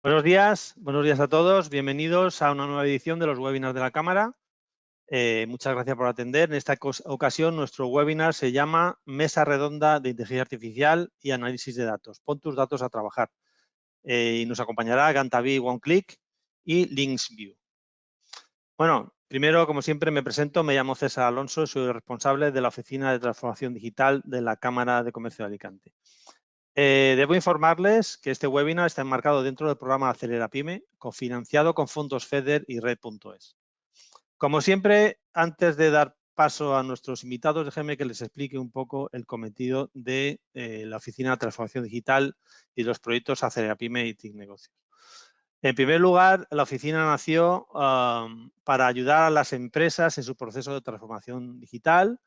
Buenos días a todos. Bienvenidos a una nueva edición de los webinars de la Cámara. Muchas gracias por atender. En esta ocasión, nuestro webinar se llama Mesa Redonda de Inteligencia Artificial y Análisis de Datos. Pon tus datos a trabajar. Y nos acompañará Gantavi OneClick y LinksView. Bueno, primero, como siempre, me presento. Me llamo César Alonso, soy responsable de la Oficina de Transformación Digital de la Cámara de Comercio de Alicante. Debo informarles que este webinar está enmarcado dentro del programa Acelera Pyme, cofinanciado con fondos FEDER y Red.es. Como siempre, antes de dar paso a nuestros invitados, déjenme que les explique un poco el cometido de la Oficina de Transformación Digital y los proyectos Acelera Pyme y TIC Negocios. En primer lugar, la oficina nació para ayudar a las empresas en su proceso de transformación digital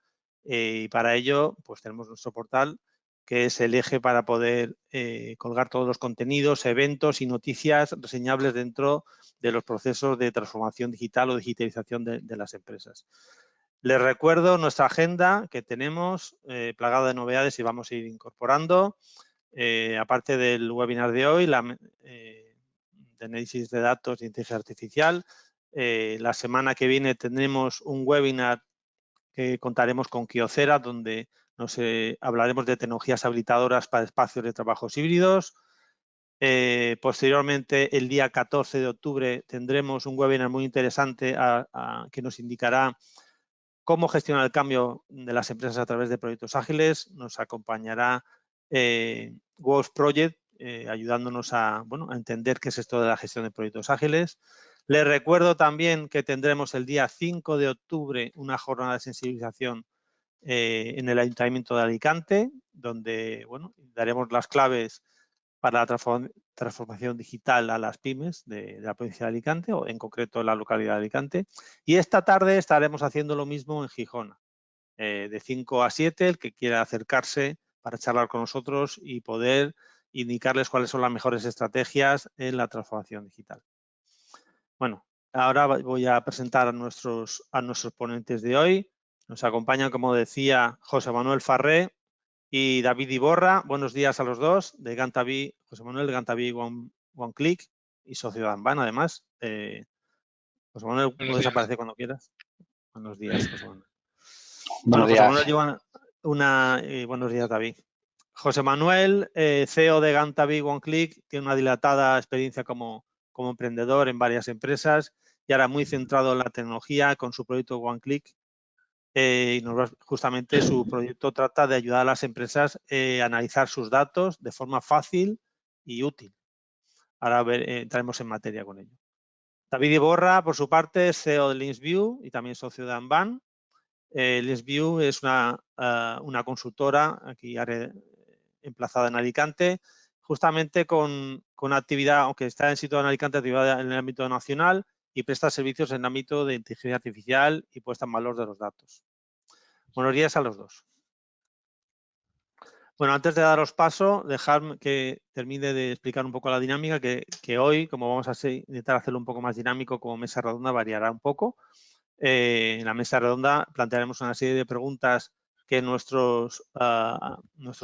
y para ello pues tenemos nuestro portal, que es el eje para poder colgar todos los contenidos, eventos y noticias reseñables dentro de los procesos de transformación digital o digitalización de las empresas. Les recuerdo nuestra agenda que tenemos plagada de novedades y vamos a ir incorporando. Aparte del webinar de hoy, de análisis de datos e inteligencia artificial, la semana que viene tendremos un webinar que contaremos con Kyocera, donde hablaremos de tecnologías habilitadoras para espacios de trabajos híbridos. Posteriormente, el día 14 de octubre, tendremos un webinar muy interesante que nos indicará cómo gestionar el cambio de las empresas a través de proyectos ágiles. Nos acompañará Wolf Project, ayudándonos a entender qué es esto de la gestión de proyectos ágiles. Les recuerdo también que tendremos el día 5 de octubre una jornada de sensibilización en el Ayuntamiento de Alicante, donde daremos las claves para la transformación digital a las pymes de la provincia de Alicante, o en concreto en la localidad de Alicante. Y esta tarde estaremos haciendo lo mismo en Gijón, de 5 a 7, el que quiera acercarse para charlar con nosotros y poder indicarles cuáles son las mejores estrategias en la transformación digital. Bueno, ahora voy a presentar a nuestros ponentes de hoy. Nos acompañan, como decía, José Manuel Farré y David Iborra. Buenos días a los dos, de Gantavi, José Manuel de Gantavi OneClick y socio de Anban, además. José Manuel, puedes aparecer cuando quieras. Buenos días, José Manuel. Buenos días. José Manuel lleva buenos días, David. José Manuel, CEO de Gantavi OneClick, tiene una dilatada experiencia como emprendedor en varias empresas y ahora muy centrado en la tecnología con su proyecto OneClick. Y justamente su proyecto trata de ayudar a las empresas a analizar sus datos de forma fácil y útil. Ahora entraremos en materia con ello. David Iborra, por su parte, es CEO de LinksView y también socio de Anban. LinksView es una consultora aquí emplazada en Alicante, justamente con actividad, aunque está situada en Alicante, actividad en el ámbito nacional y presta servicios en el ámbito de inteligencia artificial y puesta en valor de los datos. Buenos días a los dos. Bueno, antes de daros paso, dejadme que termine de explicar un poco la dinámica, que hoy, como vamos a intentar hacerlo un poco más dinámico como mesa redonda, variará un poco. En la mesa redonda plantearemos una serie de preguntas que nuestros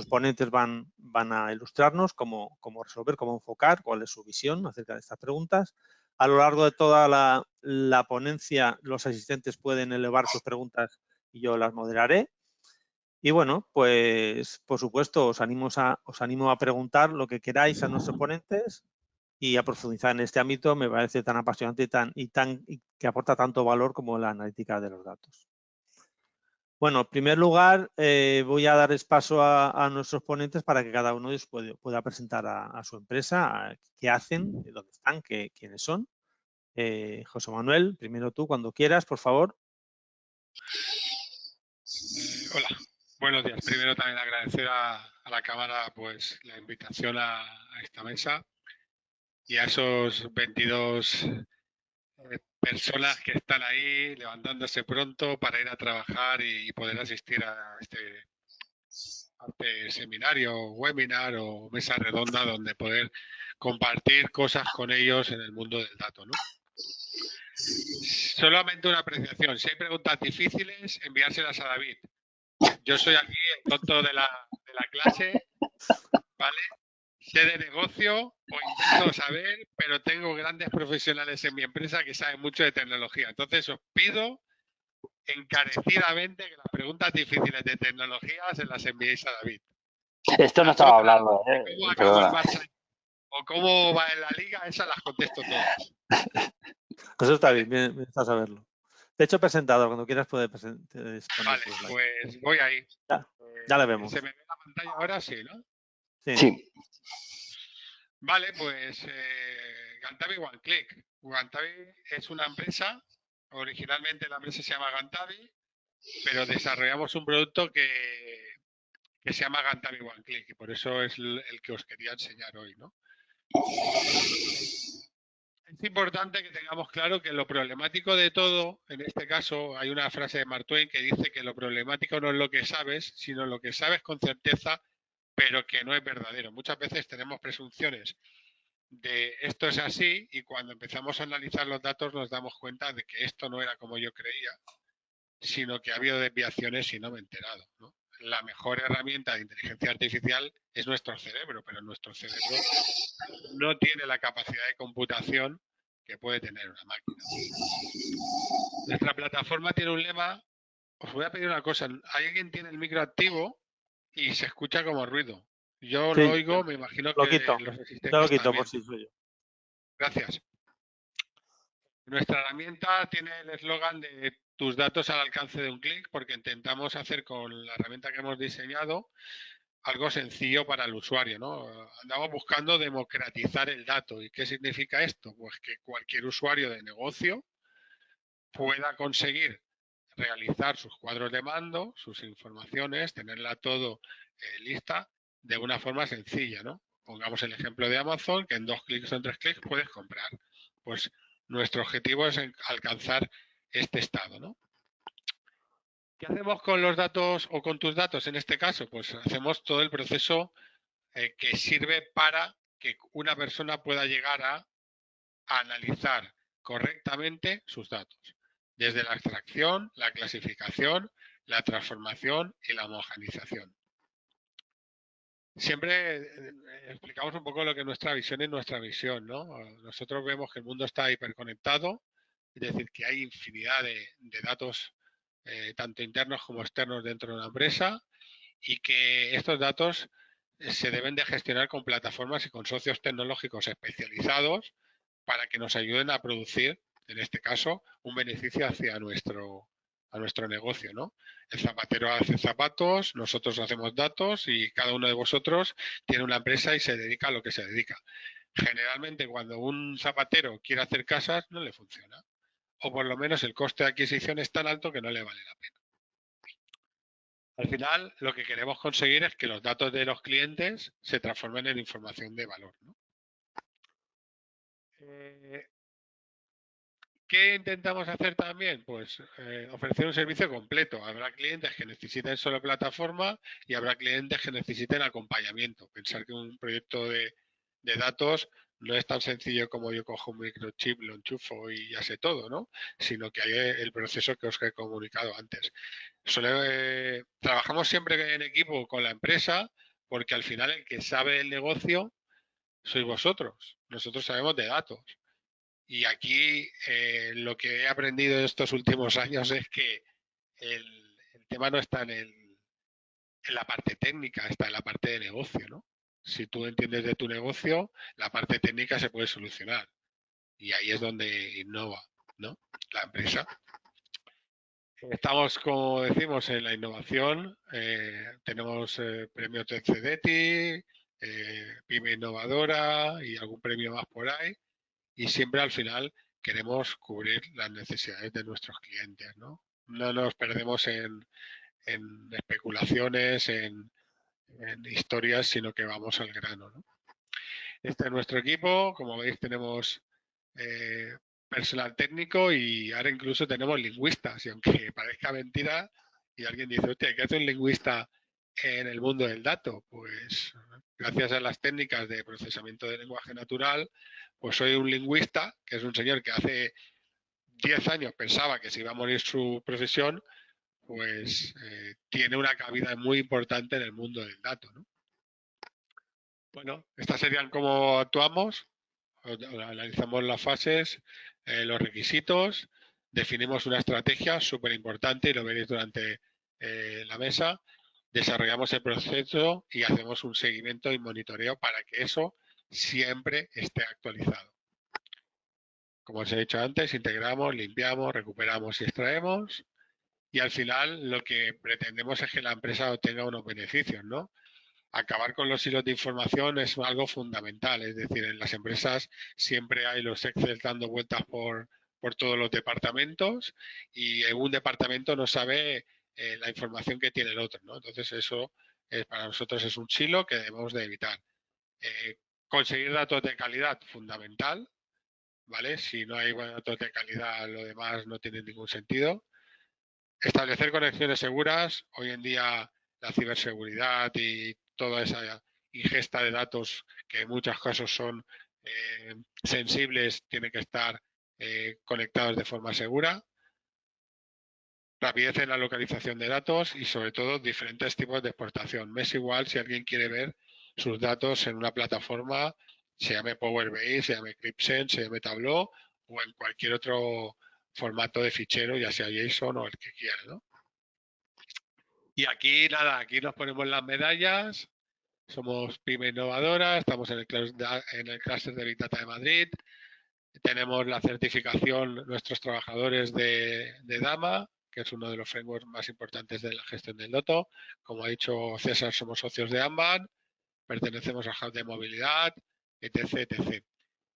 ponentes van a ilustrarnos, cómo resolver, cómo enfocar, cuál es su visión acerca de estas preguntas. A lo largo de toda la ponencia, los asistentes pueden elevar sus preguntas y yo las moderaré. Y bueno, pues por supuesto os animo a preguntar lo que queráis a nuestros ponentes y a profundizar en este ámbito. Me parece tan apasionante y que aporta tanto valor como la analítica de los datos. Bueno, en primer lugar, voy a dar paso a nuestros ponentes para que cada uno de ellos pueda presentar a su empresa, qué hacen, dónde están, quiénes son. José Manuel, primero tú, cuando quieras, por favor. Hola, buenos días. Primero también agradecer a la Cámara pues la invitación a esta mesa y a esos 22 personas que están ahí levantándose pronto para ir a trabajar y poder asistir a este seminario, webinar o mesa redonda donde poder compartir cosas con ellos en el mundo del dato, ¿no? Solamente una apreciación. Si hay preguntas difíciles, enviárselas a David. Yo soy aquí el tonto de la clase, ¿vale? sé de negocio o intento saber, pero tengo grandes profesionales en mi empresa que saben mucho de tecnología. Entonces os pido encarecidamente que las preguntas difíciles de tecnología se las enviéis a David. Esto no Las estaba otras, hablando, de cómo acabó el perdona. Barça o cómo va en la liga, esas las contesto todas. Eso está Vale. bien, bien está saberlo. De hecho, presentador, cuando quieras puedes poner Vale, tu slide. pues voy ahí. Ya le vemos. ¿Se me ve la pantalla ahora? Sí, ¿no? Sí. Sí, Vale, pues Gantavi One Click. Gantavi es una empresa, originalmente la empresa se llama Gantavi, pero desarrollamos un producto que se llama Gantavi One Click y por eso es el que os quería enseñar hoy, ¿no? Es importante que tengamos claro que lo problemático de todo, en este caso hay una frase de Mark Twain que dice que lo problemático no es lo que sabes, sino lo que sabes con certeza, pero que no es verdadero. Muchas veces tenemos presunciones de esto es así y cuando empezamos a analizar los datos nos damos cuenta de que esto no era como yo creía, sino que ha habido desviaciones y no me he enterado, ¿no? La mejor herramienta de inteligencia artificial es nuestro cerebro, pero nuestro cerebro no tiene la capacidad de computación que puede tener una máquina. Nuestra plataforma tiene un lema. Os voy a pedir una cosa. ¿Alguien tiene el micro activo y se escucha como ruido? Yo lo Sí, oigo, me imagino lo que quito. los Yo lo asistentes quito también. por si soy yo. Gracias. Nuestra herramienta tiene el eslogan de tus datos al alcance de un clic, porque intentamos hacer con la herramienta que hemos diseñado algo sencillo para el usuario, ¿no? Andamos buscando democratizar el dato. ¿Y qué significa esto? Pues que cualquier usuario de negocio pueda conseguir realizar sus cuadros de mando, sus informaciones, tenerla todo lista de una forma sencilla, ¿no? Pongamos el ejemplo de Amazon, que en 2 clics o en 3 clics puedes comprar. Pues nuestro objetivo es alcanzar este estado, ¿no? ¿Qué hacemos con los datos o con tus datos en este caso? Pues hacemos todo el proceso que sirve para que una persona pueda llegar a analizar correctamente sus datos, desde la extracción, la clasificación, la transformación y la homogenización. Siempre explicamos un poco lo que es nuestra visión y nuestra visión, ¿no? Nosotros vemos que el mundo está hiperconectado, es decir, que hay infinidad de datos, tanto internos como externos dentro de una empresa, y que estos datos se deben de gestionar con plataformas y con socios tecnológicos especializados para que nos ayuden a producir, en este caso, un beneficio hacia a nuestro negocio, ¿no? El zapatero hace zapatos, nosotros hacemos datos y cada uno de vosotros tiene una empresa y se dedica a lo que se dedica. Generalmente, cuando un zapatero quiere hacer casas, no le funciona. O por lo menos el coste de adquisición es tan alto que no le vale la pena. Al final, lo que queremos conseguir es que los datos de los clientes se transformen en información de valor, ¿no? ¿Qué intentamos hacer también? Pues ofrecer un servicio completo. Habrá clientes que necesiten solo plataforma y habrá clientes que necesiten acompañamiento. Pensar que un proyecto de datos no es tan sencillo como yo cojo un microchip, lo enchufo y ya sé todo, ¿no? Sino que hay el proceso que os he comunicado antes. Trabajamos siempre en equipo con la empresa porque al final el que sabe el negocio sois vosotros. Nosotros sabemos de datos. Y aquí lo que he aprendido en estos últimos años es que el tema no está en la parte técnica, está en la parte de negocio, ¿no? Si tú entiendes de tu negocio, la parte técnica se puede solucionar. Y ahí es donde innova, ¿no? La empresa. Estamos, como decimos, en la innovación. Tenemos premio TCDETI, PYME Innovadora y algún premio más por ahí. Y siempre al final queremos cubrir las necesidades de nuestros clientes, ¿no? No nos perdemos en especulaciones, en historias, sino que vamos al grano, ¿no? Este es nuestro equipo. Como veis, tenemos personal técnico y ahora incluso tenemos lingüistas. Y aunque parezca mentira, y alguien dice, hostia, ¿qué hace un lingüista en el mundo del dato? Pues gracias a las técnicas de procesamiento de lenguaje natural, pues soy un lingüista, que es un señor que hace 10 años pensaba que se iba a morir su profesión, pues tiene una cabida muy importante en el mundo del dato, ¿no? Bueno, estas serían cómo actuamos. Analizamos las fases, los requisitos, definimos una estrategia súper importante y lo veréis durante la mesa. Desarrollamos el proceso y hacemos un seguimiento y monitoreo para que eso siempre esté actualizado. Como os he dicho antes, integramos, limpiamos, recuperamos y extraemos. Y al final lo que pretendemos es que la empresa obtenga unos beneficios, ¿no? Acabar con los hilos de información es algo fundamental. Es decir, en las empresas siempre hay los Excel dando vueltas por todos los departamentos y un departamento no sabe la información que tiene el otro, ¿no? Entonces eso para nosotros es un silo que debemos de evitar. Conseguir datos de calidad, fundamental, ¿vale? Si no hay buenos datos de calidad, lo demás no tiene ningún sentido. Establecer conexiones seguras. Hoy en día la ciberseguridad y toda esa ingesta de datos que en muchos casos son sensibles tienen que estar conectados de forma segura. Rapidez en la localización de datos y sobre todo diferentes tipos de exportación. Me es igual si alguien quiere ver sus datos en una plataforma, se llame Power BI, se llame ClipSense, se llame Tableau o en cualquier otro formato de fichero, ya sea JSON o el que quiera, ¿no? Y aquí nada, aquí nos ponemos las medallas, somos PYME innovadora, estamos en el clúster de Big Data de Madrid, tenemos la certificación nuestros trabajadores de DAMA, que es uno de los frameworks más importantes de la gestión del dato. Como ha dicho César, somos socios de AMBAN, pertenecemos al Hub de Movilidad, etc, etc.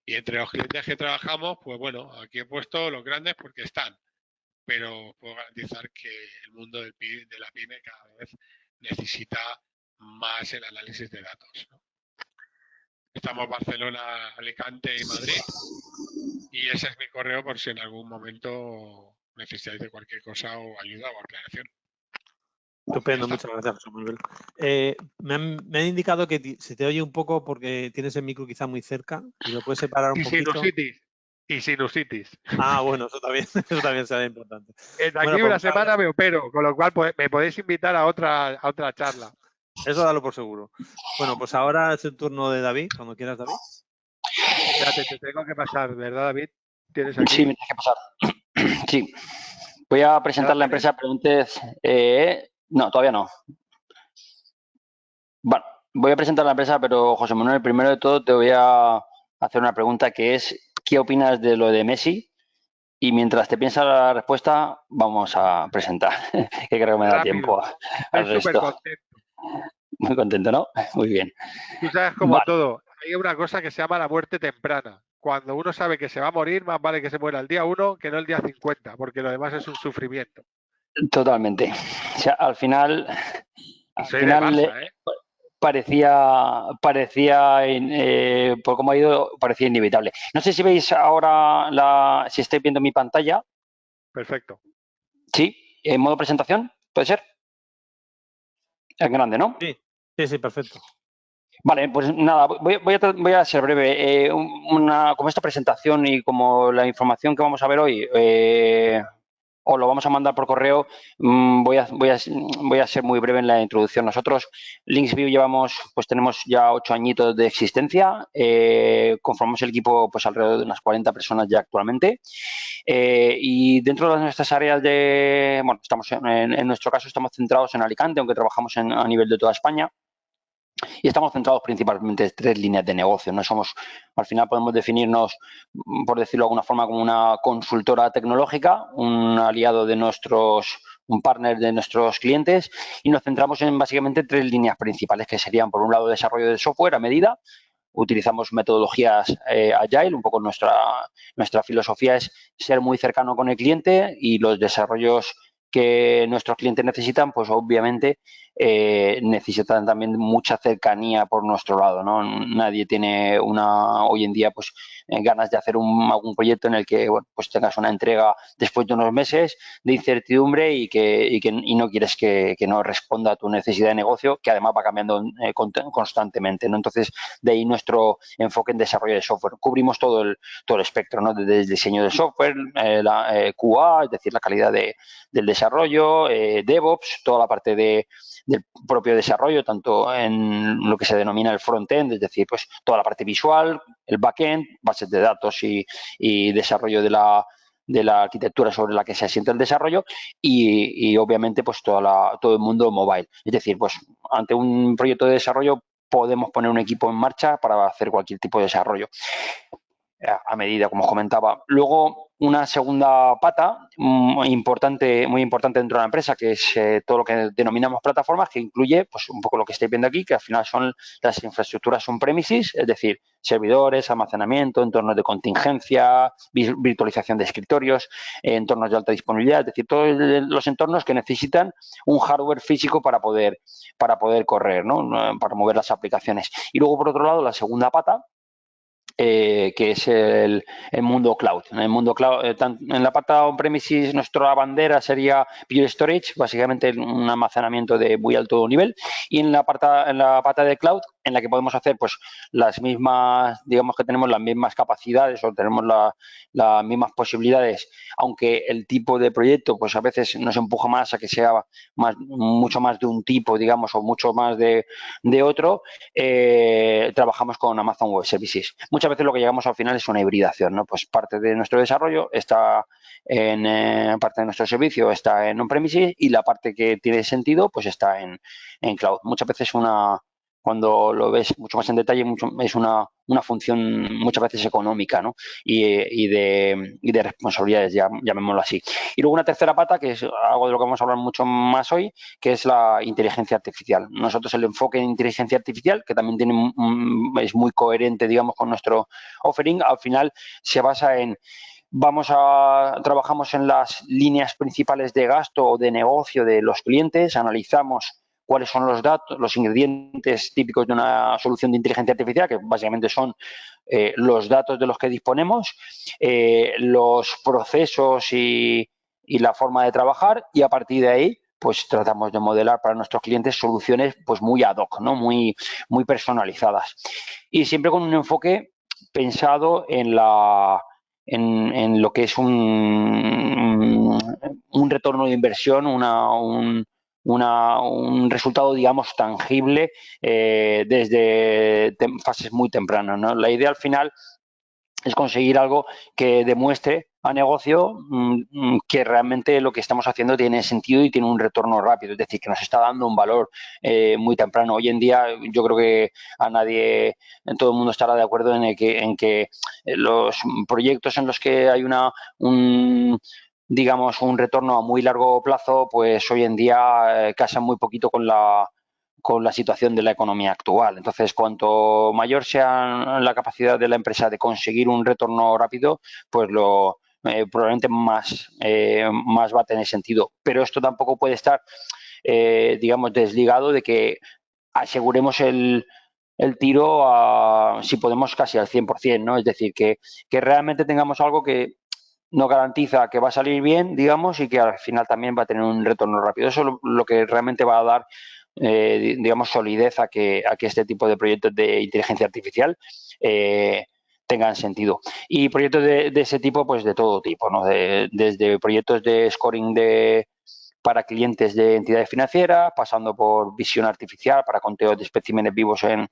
Y entre los clientes que trabajamos, pues bueno, aquí he puesto los grandes porque están, pero puedo garantizar que el mundo de la PYME cada vez necesita más el análisis de datos, ¿no? Estamos Barcelona, Alicante y Madrid y ese es mi correo por si en algún momento necesitáis de cualquier cosa o ayuda o aclaración. Estupendo, muchas gracias, José Manuel. Me han indicado que se te oye un poco porque tienes el micro quizá muy cerca y lo puedes separar un poquito. Y sinusitis. Ah, bueno, eso también, eso también será importante. De aquí Bueno, pues una semana me opero, con lo cual pues, me podéis invitar a otra charla. Eso dalo por seguro. Bueno, pues ahora es el turno de David, cuando quieras, David. Espérate, te tengo que pasar, ¿verdad, David? ¿Tienes aquí? Sí, me tienes que pasar. Sí. Voy a presentar la empresa, pero antes... no, todavía no. Bueno, voy a presentar la empresa, pero José Manuel, primero de todo te voy a hacer una pregunta que es, ¿qué opinas de lo de Messi? Y mientras te piensas la respuesta, vamos a presentar, que creo que me da tiempo al resto. Contento. Muy contento, ¿no? Muy bien. Tú sabes como todo, hay una cosa que se llama la muerte temprana. Cuando uno sabe que se va a morir, más vale que se muera el día 1 que no el día 50, porque lo demás es un sufrimiento. Totalmente. O sea, al final Barça, ¿eh? parecía por cómo ha ido, parecía inevitable. No sé si veis ahora si estáis viendo mi pantalla. Perfecto. Sí, en modo presentación, ¿puede ser? Es grande, ¿no? Sí, perfecto. Vale, pues nada, voy a ser breve. Como esta presentación y como la información que vamos a ver hoy, os lo vamos a mandar por correo, voy a ser muy breve en la introducción. Nosotros, Linksview, tenemos ya 8 añitos de existencia, conformamos el equipo pues alrededor de unas 40 personas ya actualmente, y dentro de nuestras áreas estamos en nuestro caso estamos centrados en Alicante, aunque trabajamos a nivel de toda España. Y estamos centrados principalmente en 3 líneas de negocio. No somos, al final podemos definirnos, por decirlo de alguna forma, como una consultora tecnológica, un aliado de un partner de nuestros clientes, y nos centramos en básicamente 3 líneas principales, que serían, por un lado, desarrollo de software a medida. Utilizamos metodologías Agile, un poco nuestra filosofía es ser muy cercano con el cliente y los desarrollos que nuestros clientes necesitan, pues obviamente necesitan también mucha cercanía por nuestro lado, ¿no? Nadie tiene hoy en día pues ganas de hacer algún proyecto en el que pues tengas una entrega después de unos meses de incertidumbre y no quieres que no responda a tu necesidad de negocio, que además va cambiando constantemente, ¿no? Entonces, de ahí nuestro enfoque en desarrollo de software. Cubrimos todo el espectro, ¿no? Desde el diseño de software, la QA, es decir, la calidad del desarrollo, DevOps, toda la parte de del propio desarrollo, tanto en lo que se denomina el front-end, es decir, pues toda la parte visual, el back-end, bases de datos y desarrollo de la arquitectura sobre la que se asienta el desarrollo y obviamente pues todo el mundo mobile. Es decir, pues ante un proyecto de desarrollo podemos poner un equipo en marcha para hacer cualquier tipo de desarrollo a medida, como os comentaba. Luego, una segunda pata muy importante dentro de la empresa, que es todo lo que denominamos plataformas, que incluye pues un poco lo que estáis viendo aquí, que al final son las infraestructuras on-premises, es decir, servidores, almacenamiento, entornos de contingencia, virtualización de escritorios, entornos de alta disponibilidad, es decir, todos los entornos que necesitan un hardware físico para poder correr, ¿no? Para mover las aplicaciones. Y luego, por otro lado, la segunda pata, que es el mundo cloud. En el mundo cloud, en la pata on-premises, nuestra bandera sería Pure Storage, básicamente un almacenamiento de muy alto nivel, y en la pata de cloud, en la que podemos hacer pues las mismas, digamos que tenemos las mismas capacidades o tenemos las mismas posibilidades, aunque el tipo de proyecto pues a veces nos empuja más a que sea mucho más de un tipo, digamos, o mucho más de otro. Trabajamos con Amazon Web Services. Muchas veces lo que llegamos al final es una hibridación, ¿no? Pues parte de nuestro desarrollo está parte de nuestro servicio está en on-premises y la parte que tiene sentido pues está en cloud. Muchas veces cuando lo ves mucho más en detalle, es una función muchas veces económica, ¿no? y de responsabilidades, llamémoslo así. Y luego una tercera pata, que es algo de lo que vamos a hablar mucho más hoy, que es la inteligencia artificial. Nosotros el enfoque en inteligencia artificial, que también es muy coherente, digamos, con nuestro offering, al final se basa en trabajamos en las líneas principales de gasto o de negocio de los clientes, analizamos cuáles son los datos, los ingredientes típicos de una solución de inteligencia artificial, que básicamente son los datos de los que disponemos, los procesos y la forma de trabajar, y a partir de ahí pues tratamos de modelar para nuestros clientes soluciones pues muy ad hoc, ¿no? Muy personalizadas. Y siempre con un enfoque pensado en lo que es un retorno de inversión, un resultado, digamos, tangible desde fases muy tempranas, ¿no? La idea al final es conseguir algo que demuestre a negocio que realmente lo que estamos haciendo tiene sentido y tiene un retorno rápido, es decir, que nos está dando un valor muy temprano. Hoy en día yo creo que todo el mundo estará de acuerdo en que los proyectos en los que hay digamos, un retorno a muy largo plazo, pues hoy en día casan muy poquito con la situación de la economía actual. Entonces, cuanto mayor sea la capacidad de la empresa de conseguir un retorno rápido, pues probablemente más va a tener sentido. Pero esto tampoco puede estar, digamos, desligado de que aseguremos el tiro si podemos casi al 100%, ¿no? Es decir, que realmente tengamos algo que no garantiza que va a salir bien, digamos, y que al final también va a tener un retorno rápido. Eso es lo que realmente va a dar, digamos, solidez a que este tipo de proyectos de inteligencia artificial tengan sentido. Y proyectos de ese tipo, pues de todo tipo, ¿no? Desde proyectos de scoring para clientes de entidades financieras, pasando por visión artificial para conteo de especímenes vivos en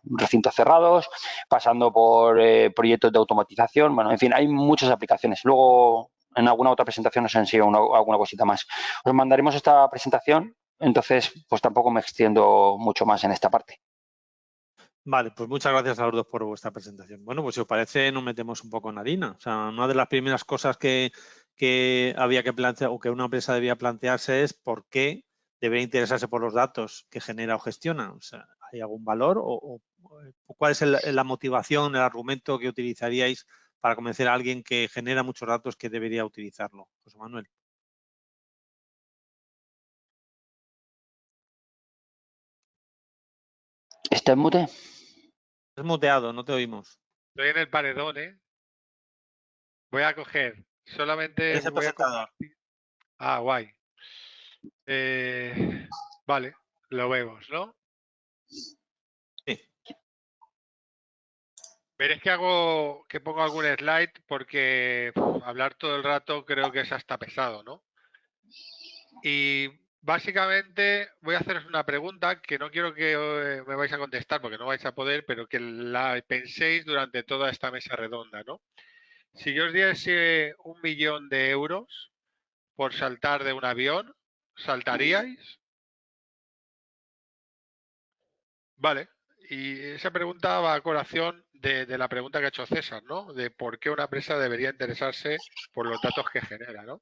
recintos cerrados, pasando por proyectos de automatización. Bueno, en fin, hay muchas aplicaciones. Luego, en alguna otra presentación os enseño alguna cosita más. Os mandaremos esta presentación, entonces, pues tampoco me extiendo mucho más en esta parte. Vale, pues muchas gracias a los dos por vuestra presentación. Bueno, pues si os parece, nos metemos un poco en harina. O sea, una de las primeras cosas que había que plantear o que una empresa debía plantearse es por qué debería interesarse por los datos que genera o gestiona. O sea, ¿hay algún valor o cuál es la motivación, el argumento que utilizaríais para convencer a alguien que genera muchos datos que debería utilizarlo? José Manuel. ¿Está en mute? Estás muteado, no te oímos. Estoy en el paredón, ¿eh? Voy a coger. Solamente Eres el voy a presentador. compartir. Ah, guay. Vale, lo vemos, ¿no? Sí. Veréis que pongo algún slide porque hablar todo el rato creo que es hasta pesado, ¿no? Y Básicamente voy a haceros una pregunta que no quiero que me vais a contestar porque no vais a poder, pero que la penséis durante toda esta mesa redonda, ¿no? Si yo os diese 1.000.000 de euros por saltar de un avión, ¿saltaríais? Vale. Y esa pregunta va a colación de la pregunta que ha hecho César, ¿no? De por qué una empresa debería interesarse por los datos que genera, ¿no?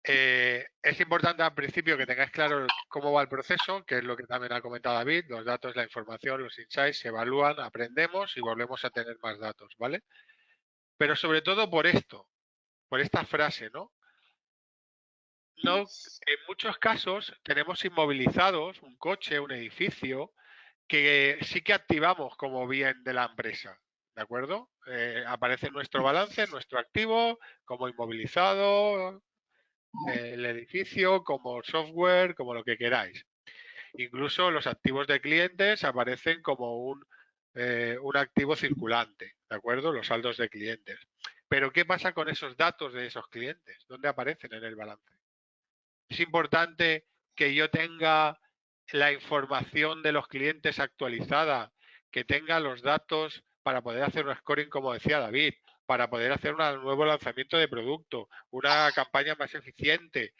Es importante al principio que tengáis claro cómo va el proceso, que es lo que también ha comentado David, los datos, la información, los insights se evalúan, aprendemos y volvemos a tener más datos, ¿vale? Pero sobre todo por esto, por esta frase, ¿no? No, en muchos casos tenemos inmovilizados un coche, un edificio, que sí que activamos como bien de la empresa, ¿de acuerdo? Aparece en nuestro balance, en nuestro activo, como inmovilizado, el edificio, como software, como lo que queráis. Incluso los activos de clientes aparecen como un activo circulante, ¿de acuerdo? Los saldos de clientes. Pero ¿qué pasa con esos datos de esos clientes? ¿Dónde aparecen en el balance? Es importante que yo tenga la información de los clientes actualizada, que tenga los datos para poder hacer un scoring, como decía David, para poder hacer un nuevo lanzamiento de producto, una campaña más eficiente,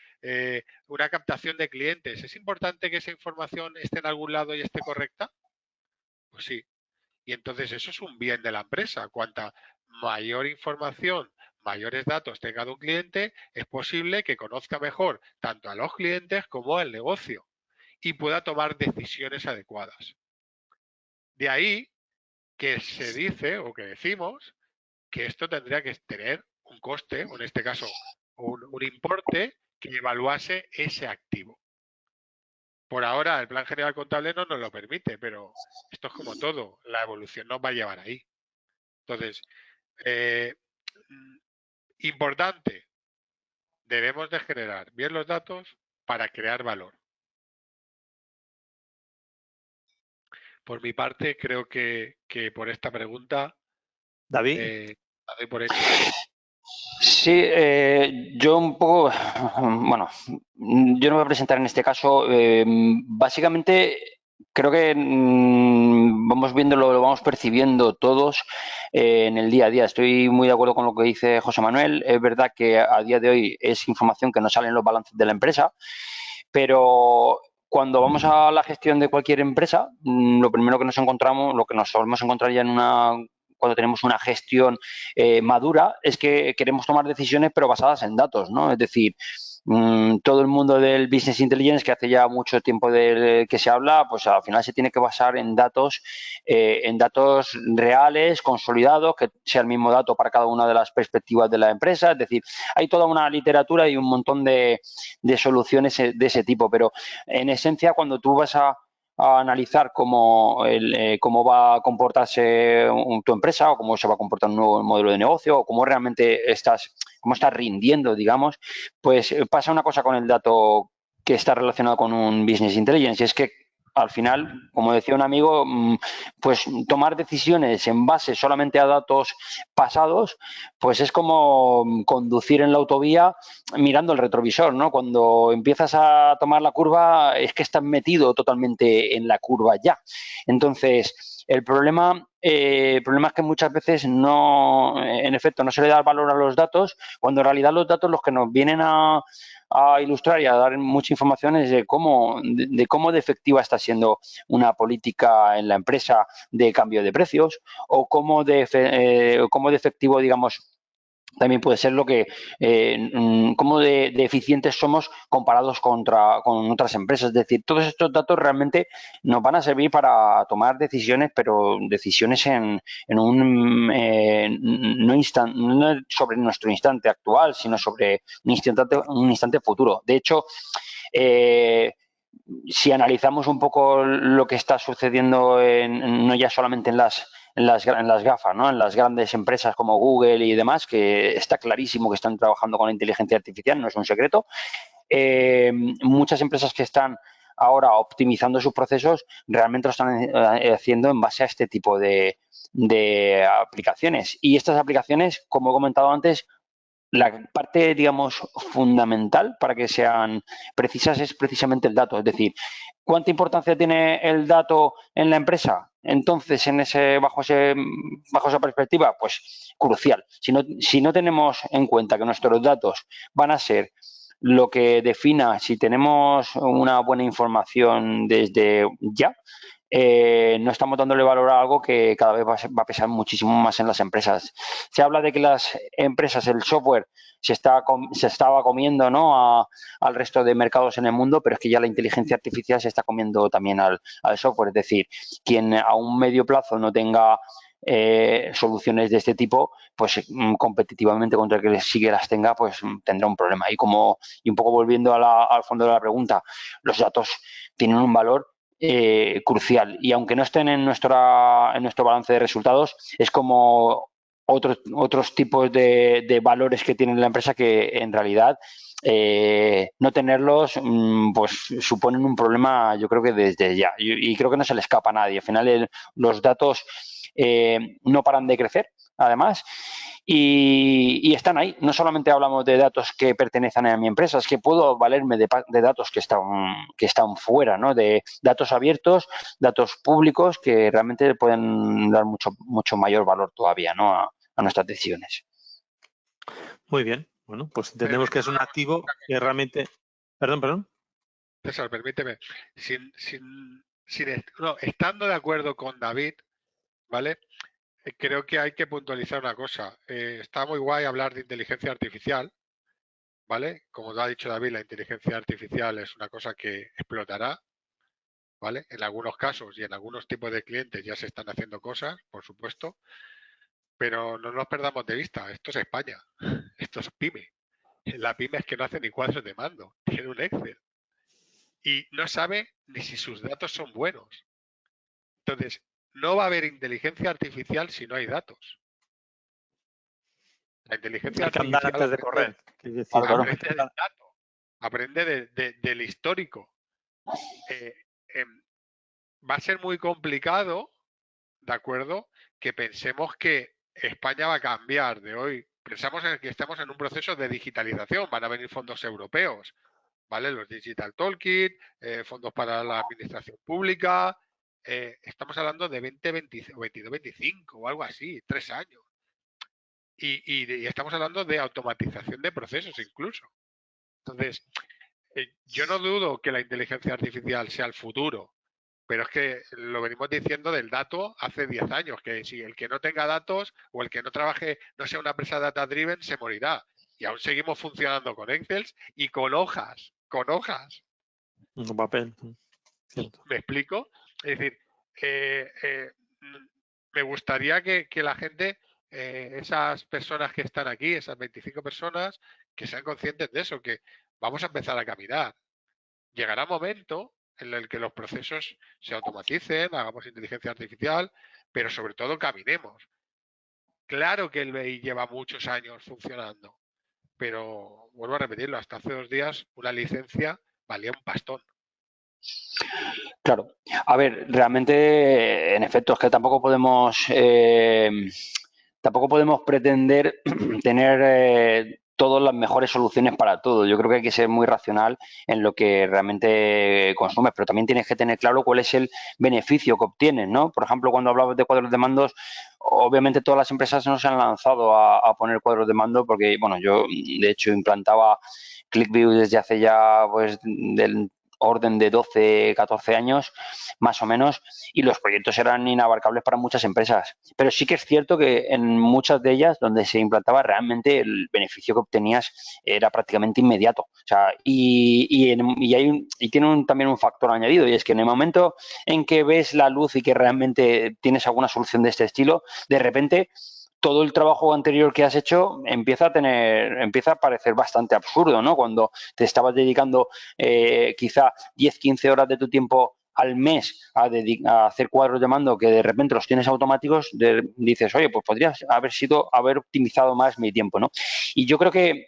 una captación de clientes. ¿Es importante que esa información esté en algún lado y esté correcta? Pues sí. Y entonces eso es un bien de la empresa. Cuanta mayor información, mayores datos tenga de un cliente, es posible que conozca mejor tanto a los clientes como al negocio y pueda tomar decisiones adecuadas. De ahí que se dice o que decimos que esto tendría que tener un coste, o en este caso un importe que evaluase ese activo. Por ahora el plan general contable no nos lo permite, pero esto es como todo, la evolución nos va a llevar ahí. Entonces, importante, debemos de generar bien los datos para crear valor. Por mi parte, creo que por esta pregunta David. la doy por hecha. Sí, yo un poco, bueno, yo no voy a presentar en este caso. Básicamente, creo que vamos viéndolo, lo vamos percibiendo todos en el día a día. Estoy muy de acuerdo con lo que dice José Manuel. Es verdad que a día de hoy es información que no sale en los balances de la empresa, pero cuando vamos a la gestión de cualquier empresa, lo primero que nos encontramos, lo que nos solemos encontrar ya cuando tenemos una gestión madura, es que queremos tomar decisiones pero basadas en datos, ¿no? Es decir, todo el mundo del business intelligence, que hace ya mucho tiempo que se habla, pues al final se tiene que basar en datos reales, consolidados, que sea el mismo dato para cada una de las perspectivas de la empresa. Es decir, hay toda una literatura y un montón de soluciones de ese tipo, pero en esencia, cuando tú vas a analizar cómo va a comportarse tu empresa o cómo se va a comportar un nuevo modelo de negocio o cómo realmente cómo estás rindiendo, digamos, pues pasa una cosa con el dato que está relacionado con un business intelligence, y es que al final, como decía un amigo, pues tomar decisiones en base solamente a datos pasados, pues es como conducir en la autovía mirando el retrovisor, ¿no? Cuando empiezas a tomar la curva es que estás metido totalmente en la curva ya. Entonces, el problema es que muchas veces en efecto, no se le da valor a los datos, cuando en realidad los datos los que nos vienen a ilustrar y a dar mucha información es de cómo de efectiva está siendo una política en la empresa de cambio de precios o cómo de efectivo, digamos, también puede ser cómo de eficientes somos comparados con otras empresas. Es decir, todos estos datos realmente nos van a servir para tomar decisiones, pero decisiones en un no sobre nuestro instante actual, sino sobre un instante futuro. De hecho, si analizamos un poco lo que está sucediendo no ya solamente en las GAFA, ¿no? En las grandes empresas como Google y demás, que está clarísimo que están trabajando con la inteligencia artificial, no es un secreto. Muchas empresas que están ahora optimizando sus procesos realmente lo están haciendo en base a este tipo de aplicaciones. Y estas aplicaciones, como he comentado antes, la parte, digamos, fundamental para que sean precisas es precisamente el dato. Es decir, ¿cuánta importancia tiene el dato en la empresa? Entonces, bajo esa perspectiva, pues crucial. Si no tenemos en cuenta que nuestros datos van a ser lo que defina si tenemos una buena información desde ya, no estamos dándole valor a algo que cada vez va a pesar muchísimo más en las empresas. Se habla de que las empresas, el software, se estaba comiendo, ¿no?, al resto de mercados en el mundo, pero es que ya la inteligencia artificial se está comiendo también al software. Es decir, quien a un medio plazo no tenga soluciones de este tipo, pues competitivamente contra el que sí que las tenga, pues tendrá un problema. Y un poco volviendo al fondo de la pregunta, los datos tienen un valor crucial, y aunque no estén en nuestro balance de resultados, es como otros tipos de valores que tiene la empresa que en realidad no tenerlos pues suponen un problema, yo creo que desde ya, y creo que no se le escapa a nadie. Al final los datos no paran de crecer, además, y están ahí. No solamente hablamos de datos que pertenecen a mi empresa, es que puedo valerme de datos que están fuera, ¿no?, de datos abiertos, datos públicos que realmente pueden dar mucho mayor valor todavía, ¿no?, a nuestras decisiones. Muy bien. Bueno, pues entendemos que es un activo que realmente... Perdón. César, permíteme. Estando de acuerdo con David, ¿vale? Creo que hay que puntualizar una cosa. Está muy guay hablar de inteligencia artificial, ¿vale? Como lo ha dicho David, la inteligencia artificial es una cosa que explotará, ¿vale? En algunos casos y en algunos tipos de clientes ya se están haciendo cosas, por supuesto, pero no nos perdamos de vista. Esto es España, esto es PyME. La PyME es que no hace ni cuadros de mando, tiene un Excel y no sabe ni si sus datos son buenos. Entonces, no va a haber inteligencia artificial si no hay datos. La inteligencia Hay que andar artificial antes de correr. aprende del dato, aprende del histórico. Va a ser muy complicado, ¿de acuerdo?, que pensemos que España va a cambiar de hoy. Pensamos en que estamos en un proceso de digitalización, van a venir fondos europeos, ¿vale? Los Digital Toolkit, fondos para la administración pública. Estamos hablando de 2022-25 o algo así, 3 años. Y estamos hablando de automatización de procesos incluso. Entonces, yo no dudo que la inteligencia artificial sea el futuro, pero es que lo venimos diciendo del dato hace 10 años, que si el que no tenga datos o el que no trabaje, no sea una empresa data driven, se morirá. Y aún seguimos funcionando con Excel y con hojas. Con papel. Cierto. ¿Me explico? Es decir, me gustaría que la gente, esas personas que están aquí, esas 25 personas, que sean conscientes de eso, que vamos a empezar a caminar. Llegará un momento en el que los procesos se automaticen, hagamos inteligencia artificial, pero sobre todo caminemos. Claro que el BI lleva muchos años funcionando, pero vuelvo a repetirlo, hasta hace 2 días una licencia valía un pastón. Claro. A ver, realmente, en efecto, es que tampoco podemos pretender tener todas las mejores soluciones para todo. Yo creo que hay que ser muy racional en lo que realmente consumes, pero también tienes que tener claro cuál es el beneficio que obtienes, ¿no? Por ejemplo, cuando hablabas de cuadros de mandos, obviamente todas las empresas no se han lanzado a poner cuadros de mando porque, bueno, yo de hecho implantaba ClickView desde hace ya, pues, del orden de 12, 14 años, más o menos, y los proyectos eran inabarcables para muchas empresas. Pero sí que es cierto que en muchas de ellas, donde se implantaba, realmente el beneficio que obtenías era prácticamente inmediato. O sea, y tiene también un factor añadido, y es que en el momento en que ves la luz y que realmente tienes alguna solución de este estilo, de repente todo el trabajo anterior que has hecho empieza a parecer bastante absurdo, ¿no? Cuando te estabas dedicando quizá 10, 15 horas de tu tiempo al mes a hacer cuadros de mando que de repente los tienes automáticos, dices, oye, pues podrías haber optimizado más mi tiempo, ¿no? Y yo creo que